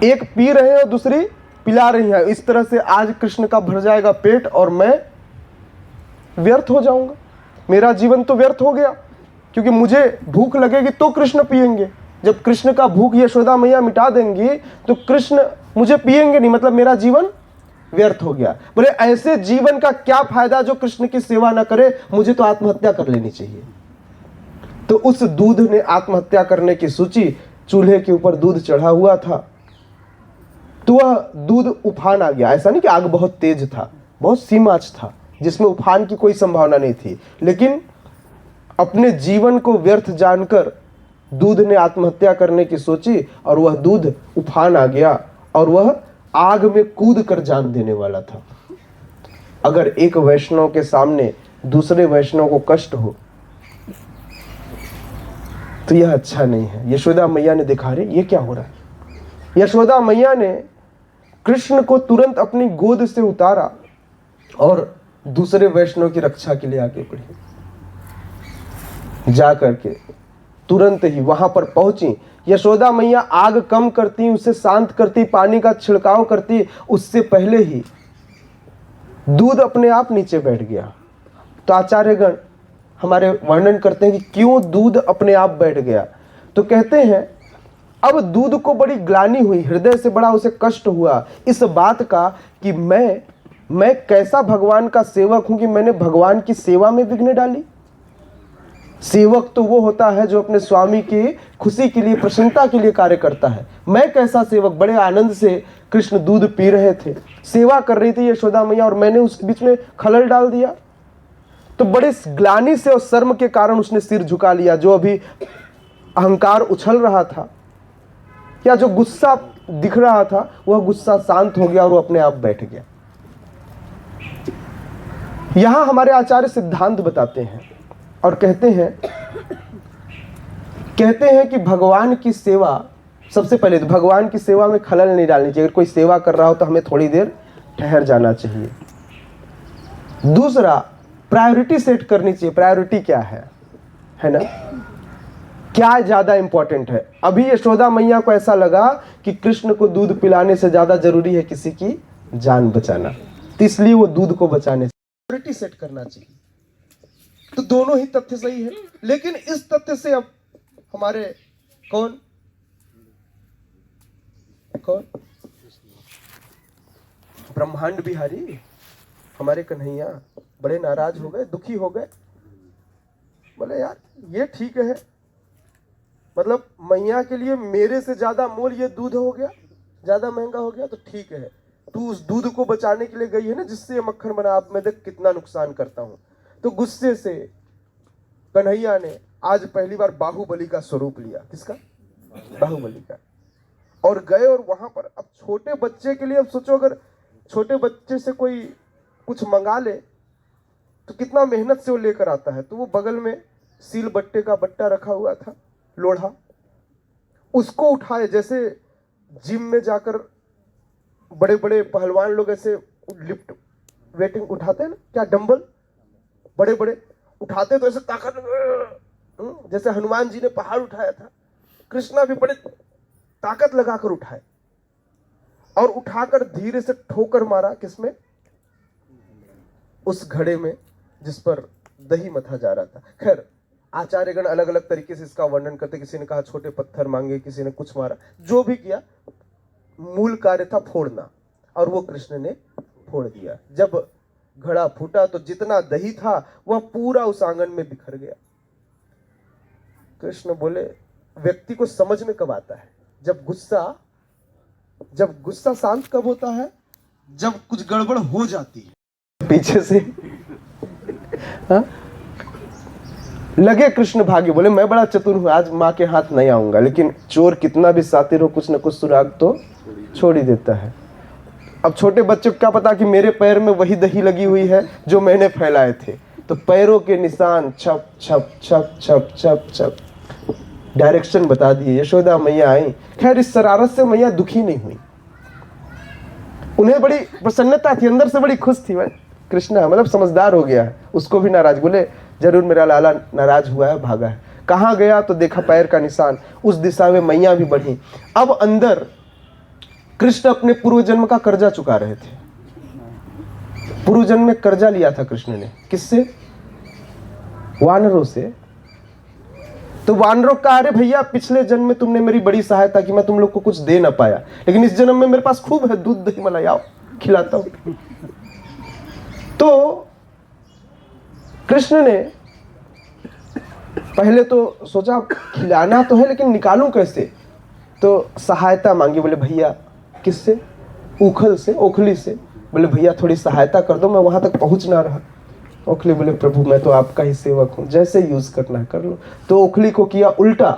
एक पी रहे हैं और दूसरी पिला रही है। इस तरह से आज कृष्ण का भर जाएगा पेट और मैं व्यर्थ हो जाऊंगा। मेरा जीवन तो व्यर्थ हो गया, क्योंकि मुझे भूख लगेगी तो कृष्ण पिएंगे। जब कृष्ण का भूख यशोदा मैया मिटा देंगी तो कृष्ण मुझे पिएंगे नहीं, मतलब मेरा जीवन व्यर्थ हो गया। बोले ऐसे जीवन का क्या फायदा जो कृष्ण की सेवा ना करे, मुझे तो आत्महत्या कर लेनी चाहिए। तो उस दूध ने आत्महत्या करने की सूची, चूल्हे के ऊपर दूध चढ़ा हुआ था तो वह दूध उफान आ गया। ऐसा नहीं कि आग बहुत तेज था, बहुत सीमाच था जिसमें उफान की कोई संभावना नहीं थी, लेकिन अपने जीवन को व्यर्थ जानकर दूध ने आत्महत्या करने की सोची और वह दूध उफान आ गया और वह आग में कूद कर जान देने वाला था। अगर एक वैष्णव के सामने दूसरे वैष्णव को कष्ट हो तो यह अच्छा नहीं है। यशोदा मैया ने देखा, रे ये क्या हो रहा है। यशोदा मैया ने कृष्ण को तुरंत अपनी गोद से उतारा और दूसरे वैष्णव की रक्षा के लिए आगे बढ़ी। जा करके तुरंत ही वहां पर पहुंची। यशोदा मैया आग कम करती, उसे शांत करती, पानी का छिड़काव करती, उससे पहले ही दूध अपने आप नीचे बैठ गया। तो आचार्यगण हमारे वर्णन करते हैं कि क्यों दूध अपने आप बैठ गया। तो कहते हैं अब दूध को बड़ी ग्लानि हुई, हृदय से बड़ा उसे कष्ट हुआ इस बात का कि मैं कैसा भगवान का सेवक हूं कि मैंने भगवान की सेवा में विघ्न डाली। सेवक तो वो होता है जो अपने स्वामी की खुशी के लिए, प्रसन्नता के लिए कार्य करता है। मैं कैसा सेवक, बड़े आनंद से कृष्ण दूध पी रहे थे, सेवा कर रही थी यशोदा मैया, और मैंने उस बीच में खलल डाल दिया। तो बड़े ग्लानि से और शर्म के कारण उसने सिर झुका लिया। जो अभी अहंकार उछल रहा था या जो गुस्सा दिख रहा था, वह गुस्सा शांत हो गया और वो अपने आप बैठ गया। यहां हमारे आचार्य सिद्धांत बताते हैं और कहते हैं कि भगवान की सेवा, सबसे पहले तो भगवान की सेवा में खलल नहीं डालनी चाहिए। अगर कोई सेवा कर रहा हो तो हमें थोड़ी देर ठहर जाना चाहिए। दूसरा, प्रायोरिटी सेट करनी चाहिए। प्रायोरिटी क्या है ना, क्या ज्यादा इंपॉर्टेंट है। अभी यशोदा मैया को ऐसा लगा कि कृष्ण को दूध पिलाने से ज्यादा जरूरी है किसी की जान बचाना, तो इसलिए वो दूध को बचाने से प्रायोरिटी सेट करना चाहिए। तो दोनों ही तथ्य सही है, लेकिन इस तथ्य से अब हमारे कौन ब्रह्मांड बिहारी हमारे कन्हैया बड़े नाराज हो गए, दुखी हो गए। बोले यार ये ठीक है, मतलब मैया के लिए मेरे से ज्यादा मोल ये दूध हो गया, ज्यादा महंगा हो गया, तो ठीक है तू उस दूध को बचाने के लिए गई है ना जिससे मक्खन बना, अब मैं देख कितना नुकसान करता हूं। तो गुस्से से कन्हैया ने आज पहली बार बाहुबली का स्वरूप लिया। किसका? बाहुबली का। और गए और वहां पर अब छोटे बच्चे के लिए, अब सोचो अगर छोटे बच्चे से कोई कुछ मंगा ले तो कितना मेहनत से वो लेकर आता है। तो वो बगल में सील बट्टे का बट्टा रखा हुआ था, लोढ़ा, उसको उठाए। जैसे जिम में जाकर बड़े बड़े पहलवान लोग ऐसे लिफ्ट वेटिंग उठाते हैं ना, क्या डंबल बड़े बड़े उठाते, तो ऐसे ताकत, जैसे हनुमान जी ने पहाड़ उठाया था, कृष्णा भी बड़े ताकत लगाकर उठाए और उठाकर धीरे से ठोकर मारा। किसमें? उस घड़े में जिस पर दही मथा जा रहा था। खैर आचार्यगण अलग अलग तरीके से इसका वर्णन करते, किसी ने कहा छोटे पत्थर मांगे, किसी ने कुछ मारा, जो भी किया मूल कार्य था फोड़ना, और वो कृष्ण ने फोड़ दिया। जब घड़ा फूटा तो जितना दही था वह पूरा उस आंगन में बिखर गया। कृष्ण बोले व्यक्ति को समझ में कब आता है? जब गुस्सा शांत कब होता है? जब कुछ गड़बड़ हो जाती है। पीछे से लगे कृष्ण भागे, बोले मैं बड़ा चतुर हूं, आज माँ के हाथ नहीं आऊंगा। लेकिन चोर कितना भी शातिर हो, कुछ न कुछ सुराग तो छोड़ ही देता है। अब छोटे बच्चों को क्या पता कि मेरे पैर में वही दही लगी हुई है जो मैंने फैलाए थे। तो पैरों के निशान छप छप छप छप छप छप डायरेक्शन बता दिए। यशोदा मैया आई। खैर इस शरारत से मैया दुखी नहीं हुई, उन्हें बड़ी प्रसन्नता थी, अंदर से बड़ी खुश थी। कृष्णा मतलब समझदार हो गया है, उसको भी नाराज, बोले जरूर मेरा लाला नाराज हुआ है, भागा है। कहाँ गया तो देखा पैर का निशान, उस दिशा में मैया भी बढ़ी। अब अंदर कृष्ण अपने पूर्व जन्म का कर्जा चुका रहे थे। पूर्व जन्म में कर्जा लिया था कृष्ण ने, किससे? वानरों से। तो वानरों का, अरे भैया पिछले जन्म में तुमने मेरी बड़ी सहायता की, मैं तुम लोग को कुछ दे ना पाया, लेकिन इस जन्म में मेरे पास खूब है, दूध दही मलाई, आओ खिलाता हूं। तो कृष्ण ने पहले तो सोचा खिलाना तो है, लेकिन निकालूं कैसे? तो सहायता मांगी। बोले भैया, किससे? उखल से, ओखली से। बोले भैया थोड़ी सहायता कर दो, मैं वहां तक पहुंच ना रहा। ओखली बोले प्रभु मैं तो आपका ही सेवक हूं, जैसे यूज करना है कर लो। तो ओखली को किया उल्टा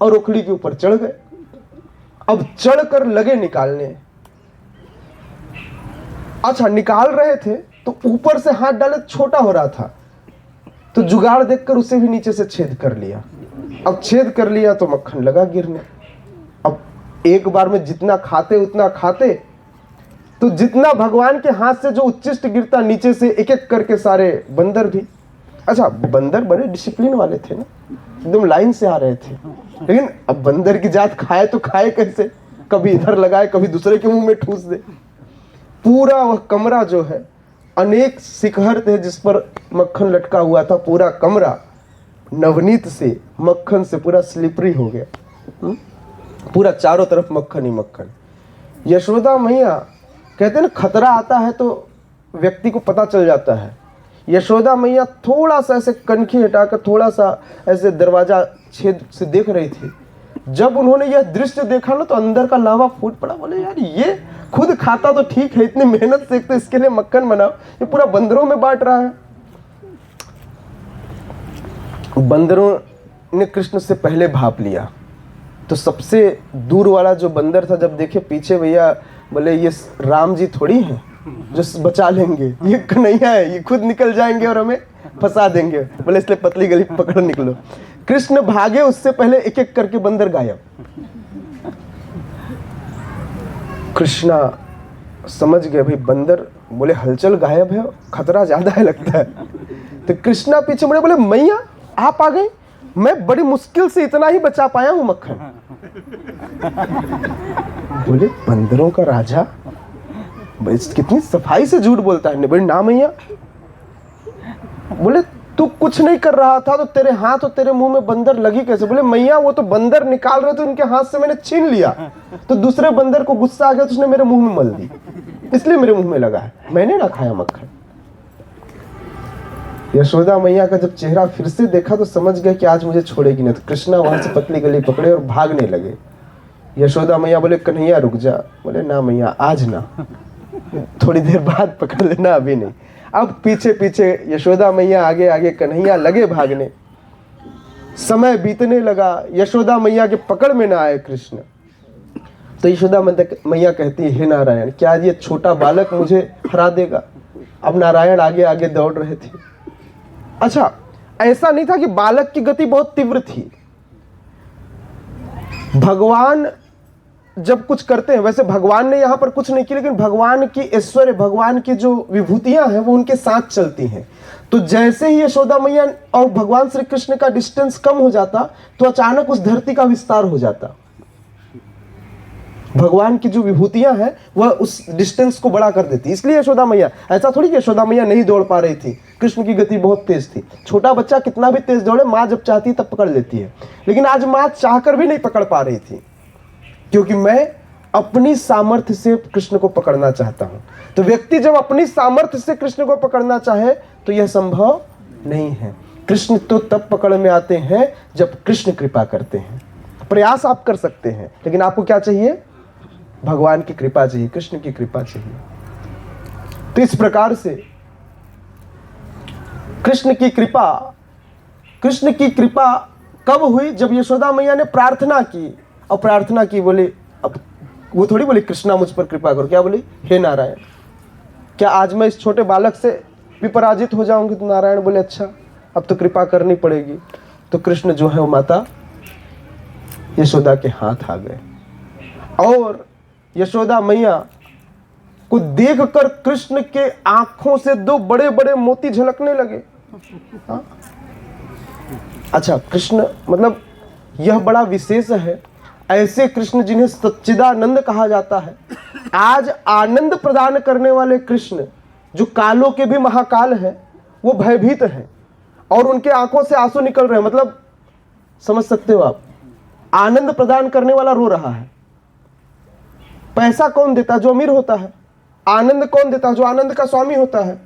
और ओखली के ऊपर चढ़ गए। अब चढ़कर लगे निकालने। अच्छा, निकाल रहे थे तो ऊपर से हाथ डाले, छोटा हो रहा था, तो जुगाड़ देखकर उसे भी नीचे से छेद कर लिया। अब छेद कर लिया तो मक्खन लगा गिरने। अब एक बार में जितना खाते उतना खाते, तो जितना भगवान के हाथ से जो उच्चिष्ट गिरता, नीचे से एक एक करके सारे बंदर भी। अच्छा, बंदर बड़े डिसिप्लिन वाले थे ना, एकदम लाइन से आ रहे थे। लेकिन अब बंदर की जात खाए तो खाए कैसे? कभी इधर लगाए, कभी दूसरे के मुंह में ठूस दे। पूरा वह कमरा जो है, अनेक शिखर थे जिस पर मक्खन लटका हुआ था, पूरा कमरा नवनीत से, मक्खन से पूरा स्लिपरी हो गया। पूरा चारों तरफ मक्खन ही मक्खन। यशोदा मैया कहते हैं ना, खतरा आता है तो व्यक्ति को पता चल जाता है। यशोदा मैया थोड़ा सा ऐसे कनखी हटाकर थोड़ा सा ऐसे दरवाजा छेद से देख रही थी। जब उन्होंने यह दृश्य देखा ना, तो अंदर का लावा फूट पड़ा। बोले यार, ये खुद खाता तो ठीक है, इतनी मेहनत से एक तो इसके लिए मक्खन बनाओ, ये पूरा बंदरों में बांट रहा है। बंदरों ने कृष्ण से पहले भाप लिया, तो सबसे दूर वाला जो बंदर था, जब देखे पीछे, भैया बोले ये राम जी थोड़ी हैं जो बचा लेंगे, ये कन्हैया है, ये खुद निकल जाएंगे और हमें फंसा देंगे। बोले इसलिए पतली गली पकड़ निकलो। कृष्ण भागे, उससे पहले एक एक करके बंदर गायब। कृष्णा समझ गए, भाई बंदर, बोले हलचल गायब है, खतरा ज्यादा है लगता है। तो कृष्णा पीछे मुड़े, बोले मैया आप आ गई, मैं बड़ी मुश्किल से इतना ही बचा पाया हूं मक्खन। बोले बंदरों का राजा कितनी सफाई से झूठ बोलता है। बोले ना मैया। बोले तू कुछ नहीं कर रहा था तो तेरे हाथ और तेरे मुंह में बंदर लगी कैसे? बोले मैया वो तो बंदर निकाल रहे थे, उनके हाथ से मैंने छीन लिया, तो दूसरे बंदर को गुस्सा आ गया तो उसने मेरे मुंह में मल दी, इसलिए मेरे मुंह में लगा है, मैंने ना खाया मक्खन। यशोदा मैया का जब चेहरा फिर से देखा तो समझ गया कि आज मुझे छोड़ेगी नहीं। तो कृष्णा वहां से पतली गली पकड़े और भागने लगे। यशोदा मैया बोले कन्हैया रुक जा। बोले ना मैया आज ना, थोड़ी देर बाद पकड़ लेना, अभी नहीं। अब पीछे पीछे यशोदा मैया, आगे आगे कन्हैया लगे भागने। समय बीतने लगा, यशोदा मैया के पकड़ में ना आए कृष्ण। तो यशोदा मैया कहती है हे नारायण, क्या ये छोटा बालक मुझे हरा देगा? अब नारायण आगे आगे दौड़ रहे थे। अच्छा, ऐसा नहीं था कि बालक की गति बहुत तीव्र थी। भगवान जब कुछ करते हैं, वैसे भगवान ने यहां पर कुछ नहीं किया, लेकिन भगवान की ऐश्वर्य, भगवान की जो विभूतियां हैं वो उनके साथ चलती हैं। तो जैसे ही यशोदा मैया और भगवान श्री कृष्ण का डिस्टेंस कम हो जाता, तो अचानक उस धरती का विस्तार हो जाता। भगवान की जो विभूतियां हैं वह उस डिस्टेंस को बड़ा कर देती। इसलिए यशोदा मैया, ऐसा थोड़ी कि यशोदा मैया नहीं दौड़ पा रही थी, कृष्ण की गति बहुत तेज थी। छोटा बच्चा कितना भी तेज दौड़े, माँ जब चाहती तब पकड़ लेती है, लेकिन आज माँ चाहकर भी नहीं पकड़ पा रही थी, क्योंकि मैं अपनी सामर्थ्य से कृष्ण को पकड़ना चाहता हूं। तो व्यक्ति जब अपनी सामर्थ्य से कृष्ण को पकड़ना चाहे तो यह संभव नहीं है। कृष्ण तो तब पकड़ में आते हैं जब कृष्ण कृपा करते हैं। प्रयास आप कर सकते हैं, लेकिन आपको क्या चाहिए? भगवान की कृपा चाहिए, कृष्ण की कृपा चाहिए। तो इस प्रकार से कृष्ण की कृपा, कृष्ण की कृपा कब हुई? जब यशोदा मैया ने प्रार्थना की, और प्रार्थना की, बोले, अब वो थोड़ी बोली कृष्णा मुझ पर कृपा करो, क्या बोली? हे नारायण, क्या आज मैं इस छोटे बालक से भी पराजित हो जाऊंगी? तो नारायण बोले अच्छा, अब तो कृपा करनी पड़ेगी। तो कृष्ण जो है वो माता यशोदा के हाथ आ गए, और यशोदा मैया को देखकर कृष्ण के आंखों से दो बड़े बड़े मोती झलकने लगे। हाँ? अच्छा, कृष्ण मतलब यह बड़ा विशेष है, ऐसे कृष्ण जिन्हें सच्चिदानंद कहा जाता है, आज आनंद प्रदान करने वाले कृष्ण जो कालों के भी महाकाल हैं, वो भयभीत हैं और उनके आंखों से आंसू निकल रहे हैं। मतलब समझ सकते हो आप, आनंद प्रदान करने वाला रो रहा है। पैसा कौन देता है? जो अमीर होता है। आनंद कौन देता है? जो आनंद का स्वामी होता है।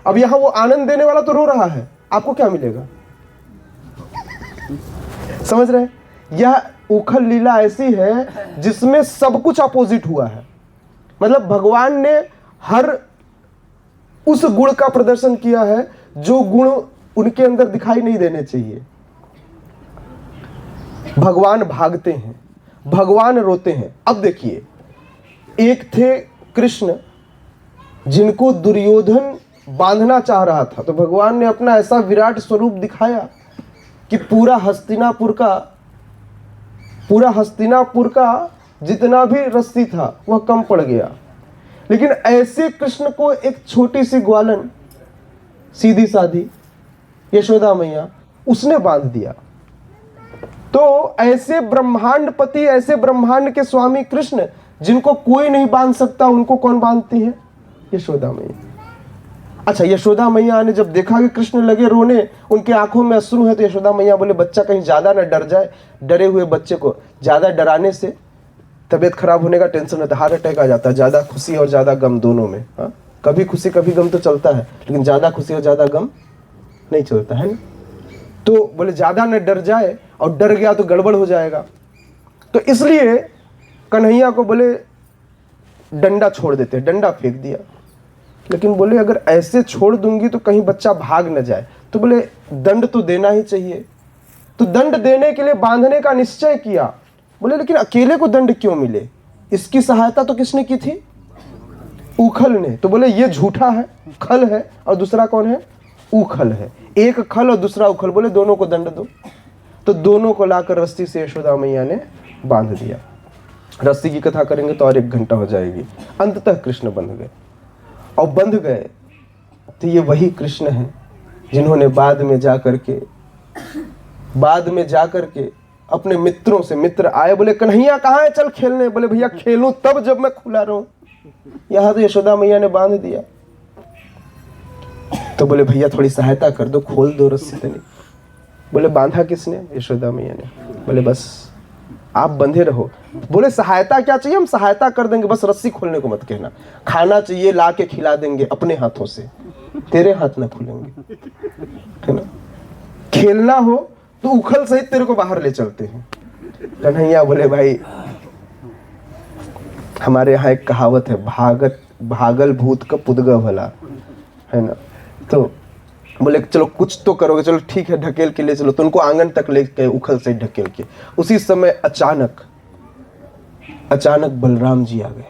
अब यहां वो आनंद देने वाला तो रो रहा है, आपको क्या मिलेगा? समझ रहे? यह उखल लीला ऐसी है जिसमें सब कुछ अपोजिट हुआ है। मतलब भगवान ने हर उस गुण का प्रदर्शन किया है जो गुण उनके अंदर दिखाई नहीं देने चाहिए। भगवान भागते हैं, भगवान रोते हैं। अब देखिए, एक थे कृष्ण जिनको दुर्योधन बांधना चाह रहा था, तो भगवान ने अपना ऐसा विराट स्वरूप दिखाया कि पूरा हस्तिनापुर का जितना भी रस्सी था वह कम पड़ गया। लेकिन ऐसे कृष्ण को एक छोटी सी ग्वालन, सीधी साधी यशोदा मैया, उसने बांध दिया। तो ऐसे ब्रह्मांडपति, ऐसे ब्रह्मांड के स्वामी कृष्ण जिनको कोई नहीं बांध सकता, उनको कौन बांधती है? यशोदा मैया। अच्छा, यशोदा मैया ने जब देखा कि कृष्ण लगे रोने, उनके आंखों में अश्रु है, तो यशोदा मैया बोले बच्चा कहीं ज्यादा न डर जाए। डरे हुए बच्चे को ज्यादा डराने से तबीयत खराब होने का टेंशन रहता है, हार्ट अटैक आ जाता है। ज्यादा खुशी और ज्यादा गम दोनों में, हाँ, कभी खुशी कभी गम तो चलता है, लेकिन ज्यादा खुशी और ज्यादा गम नहीं चलता है ना। तो बोले ज्यादा न डर जाए, और डर गया तो गड़बड़ हो जाएगा। तो इसलिए कन्हैया को बोले डंडा छोड़ देते, डंडा फेंक दिया। लेकिन बोले अगर ऐसे छोड़ दूंगी तो कहीं बच्चा भाग न जाए, तो बोले दंड तो देना ही चाहिए। तो दंड देने के लिए बांधने का निश्चय किया। बोले लेकिन अकेले को दंड क्यों मिले? इसकी सहायता तो किसने की थी? उखल ने। तो बोले ये झूठा है, खल है, और दूसरा कौन है? उखल है। एक खल और दूसरा उखल, बोले दोनों को दंड दो। तो दोनों को लाकर रस्सी से यशोदा मैया ने बांध दिया। रस्सी की कथा करेंगे तो और 1 घंटा हो जाएगी। अंततः कृष्ण बंध गए, और बंध गए तो ये वही कृष्ण हैं जिन्होंने बाद में जाकर के अपने मित्रों से, मित्र आए, बोले कन्हैया कहाँ है, चल खेलने। बोले भैया खेलूं तब जब मैं खुला रहूं, यहां तो यशोदा मैया ने बांध दिया। तो बोले भैया थोड़ी सहायता कर दो, खोल दो रस्सी तनी। बोले बांधा किसने? यशोदा मैया ने। बोले बस आप बंधे रहो। बोले सहायता क्या चाहिए? हम सहायता कर देंगे, बस रस्सी खोलने को मत कहना। खाना चाहिए ला के खिला देंगे अपने हाथों से, तेरे हाथ ना खुलेंगे, है ना। खेलना हो तो उखल सहित तेरे को बाहर ले चलते हैं। कन्हैया बोले भाई हमारे यहाँ एक कहावत है, भागल भूत का पुदगा भला, है ना। तो बोले चलो कुछ तो करोगे, चलो ठीक है ढकेल के ले चलो। तो उनको आंगन तक ले गए उखल से ढकेल के। उसी समय अचानक बलराम जी आ गए,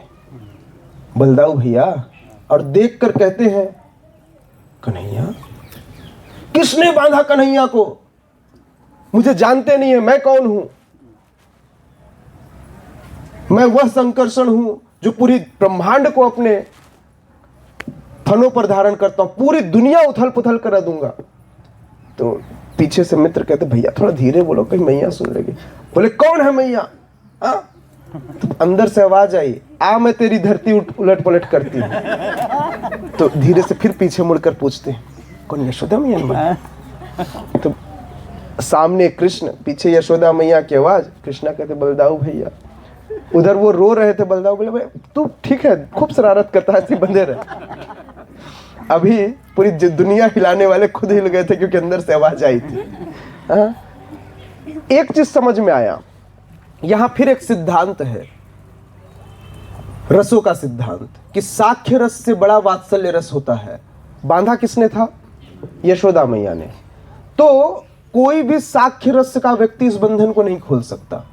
बलदाऊ भैया, और देखकर कहते हैं कन्हैया, किसने बांधा कन्हैया को? मुझे जानते नहीं है, मैं कौन हूं? मैं वह संकर्षण हूं जो पूरी ब्रह्मांड को अपने फनों पर धारण करता हूं, पूरी दुनिया उथल पुथल कर दूंगा। तो पीछे से मित्र कहते भैया थोड़ा धीरे बोलो, कहीं मैया सुन लेगी। बोले कौन है मैया? तो अंदर से आवाज आई, आ मैं तेरी धरती उलट पलट करती हूं। तो धीरे से फिर पीछे मुड़कर पूछते हैं कौन? यशोदा मैया। तो सामने कृष्ण, पीछे यशोदा मैया की आवाज। कृष्णा कहते बलदाऊ भैया। उधर वो रो रहे थे। बलदाऊ बोले भाई तू ठीक है, खूब शरारत करता है, ऐसे बंधे रहे। अभी पूरी दुनिया हिलाने वाले खुद हिल गए थे क्योंकि अंदर से आवाज आई थी। एक चीज समझ में आया, यहां फिर एक सिद्धांत है, रसों का सिद्धांत, कि साख्य रस से बड़ा वात्सल्य रस होता है। बांधा किसने था? यशोदा मैया ने। तो कोई भी साख्य रस का व्यक्ति इस बंधन को नहीं खोल सकता।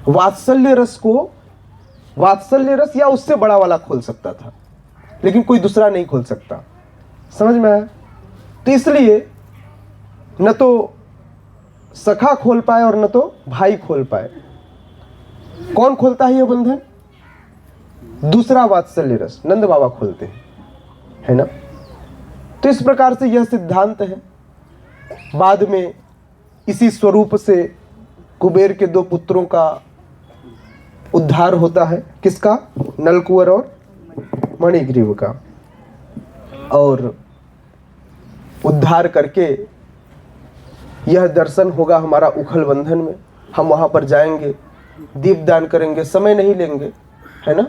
वात्सल्य रस या उससे बड़ा वाला खोल सकता था, लेकिन कोई दूसरा नहीं खोल सकता। समझ में आया? तो इसलिए न तो सखा खोल पाए और न तो भाई खोल पाए। कौन खोलता है यह बंधन? दूसरा वात्सल्य रस, नंद बाबा खोलते हैं, है ना। तो इस प्रकार से यह सिद्धांत है। बाद में इसी स्वरूप से कुबेर के 2 पुत्रों का उद्धार होता है। किसका? नलकुवर और मणिग्रीव का। और उद्धार करके यह दर्शन होगा हमारा उखल बंधन में। हम वहां पर जाएंगे, दीपदान करेंगे, समय नहीं लेंगे, है ना।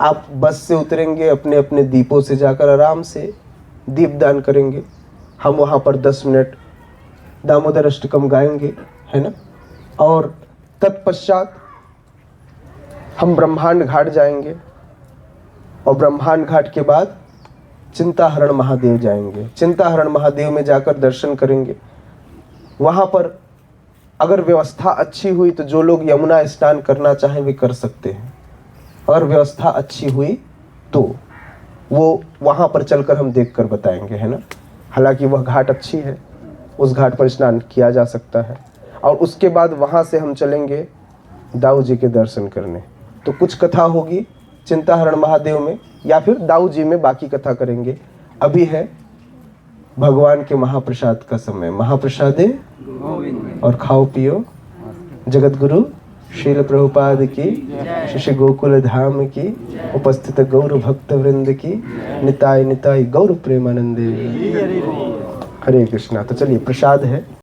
आप बस से उतरेंगे, अपने अपने दीपों से जाकर आराम से दीपदान करेंगे। हम वहाँ पर 10 मिनट दामोदर अष्टकम गाएंगे, है ना। और तत्पश्चात हम ब्रह्मांड घाट जाएंगे और ब्रह्मांड घाट के बाद चिंताहरण महादेव जाएंगे। चिंताहरण महादेव में जाकर दर्शन करेंगे। वहाँ पर अगर व्यवस्था अच्छी हुई तो जो लोग यमुना स्नान करना चाहें वे कर सकते हैं। अगर व्यवस्था अच्छी हुई तो वो वहाँ पर चलकर हम देखकर बताएंगे, है ना। हालांकि वह घाट अच्छी है, उस घाट पर स्नान किया जा सकता है। और उसके बाद वहाँ से हम चलेंगे दाऊ जी के दर्शन करने। तो कुछ कथा होगी चिंताहरण महादेव में या फिर दाऊ जी में, बाकी कथा करेंगे। अभी है भगवान के महाप्रसाद का समय। महाप्रसादे और खाओ पियो। जगत गुरु श्रील प्रभुपाद की, श्री गोकुल धाम की, उपस्थित गौर भक्त वृंद की, निताय निताय गौर प्रेमानंदे। हरे कृष्णा। तो चलिए प्रसाद है।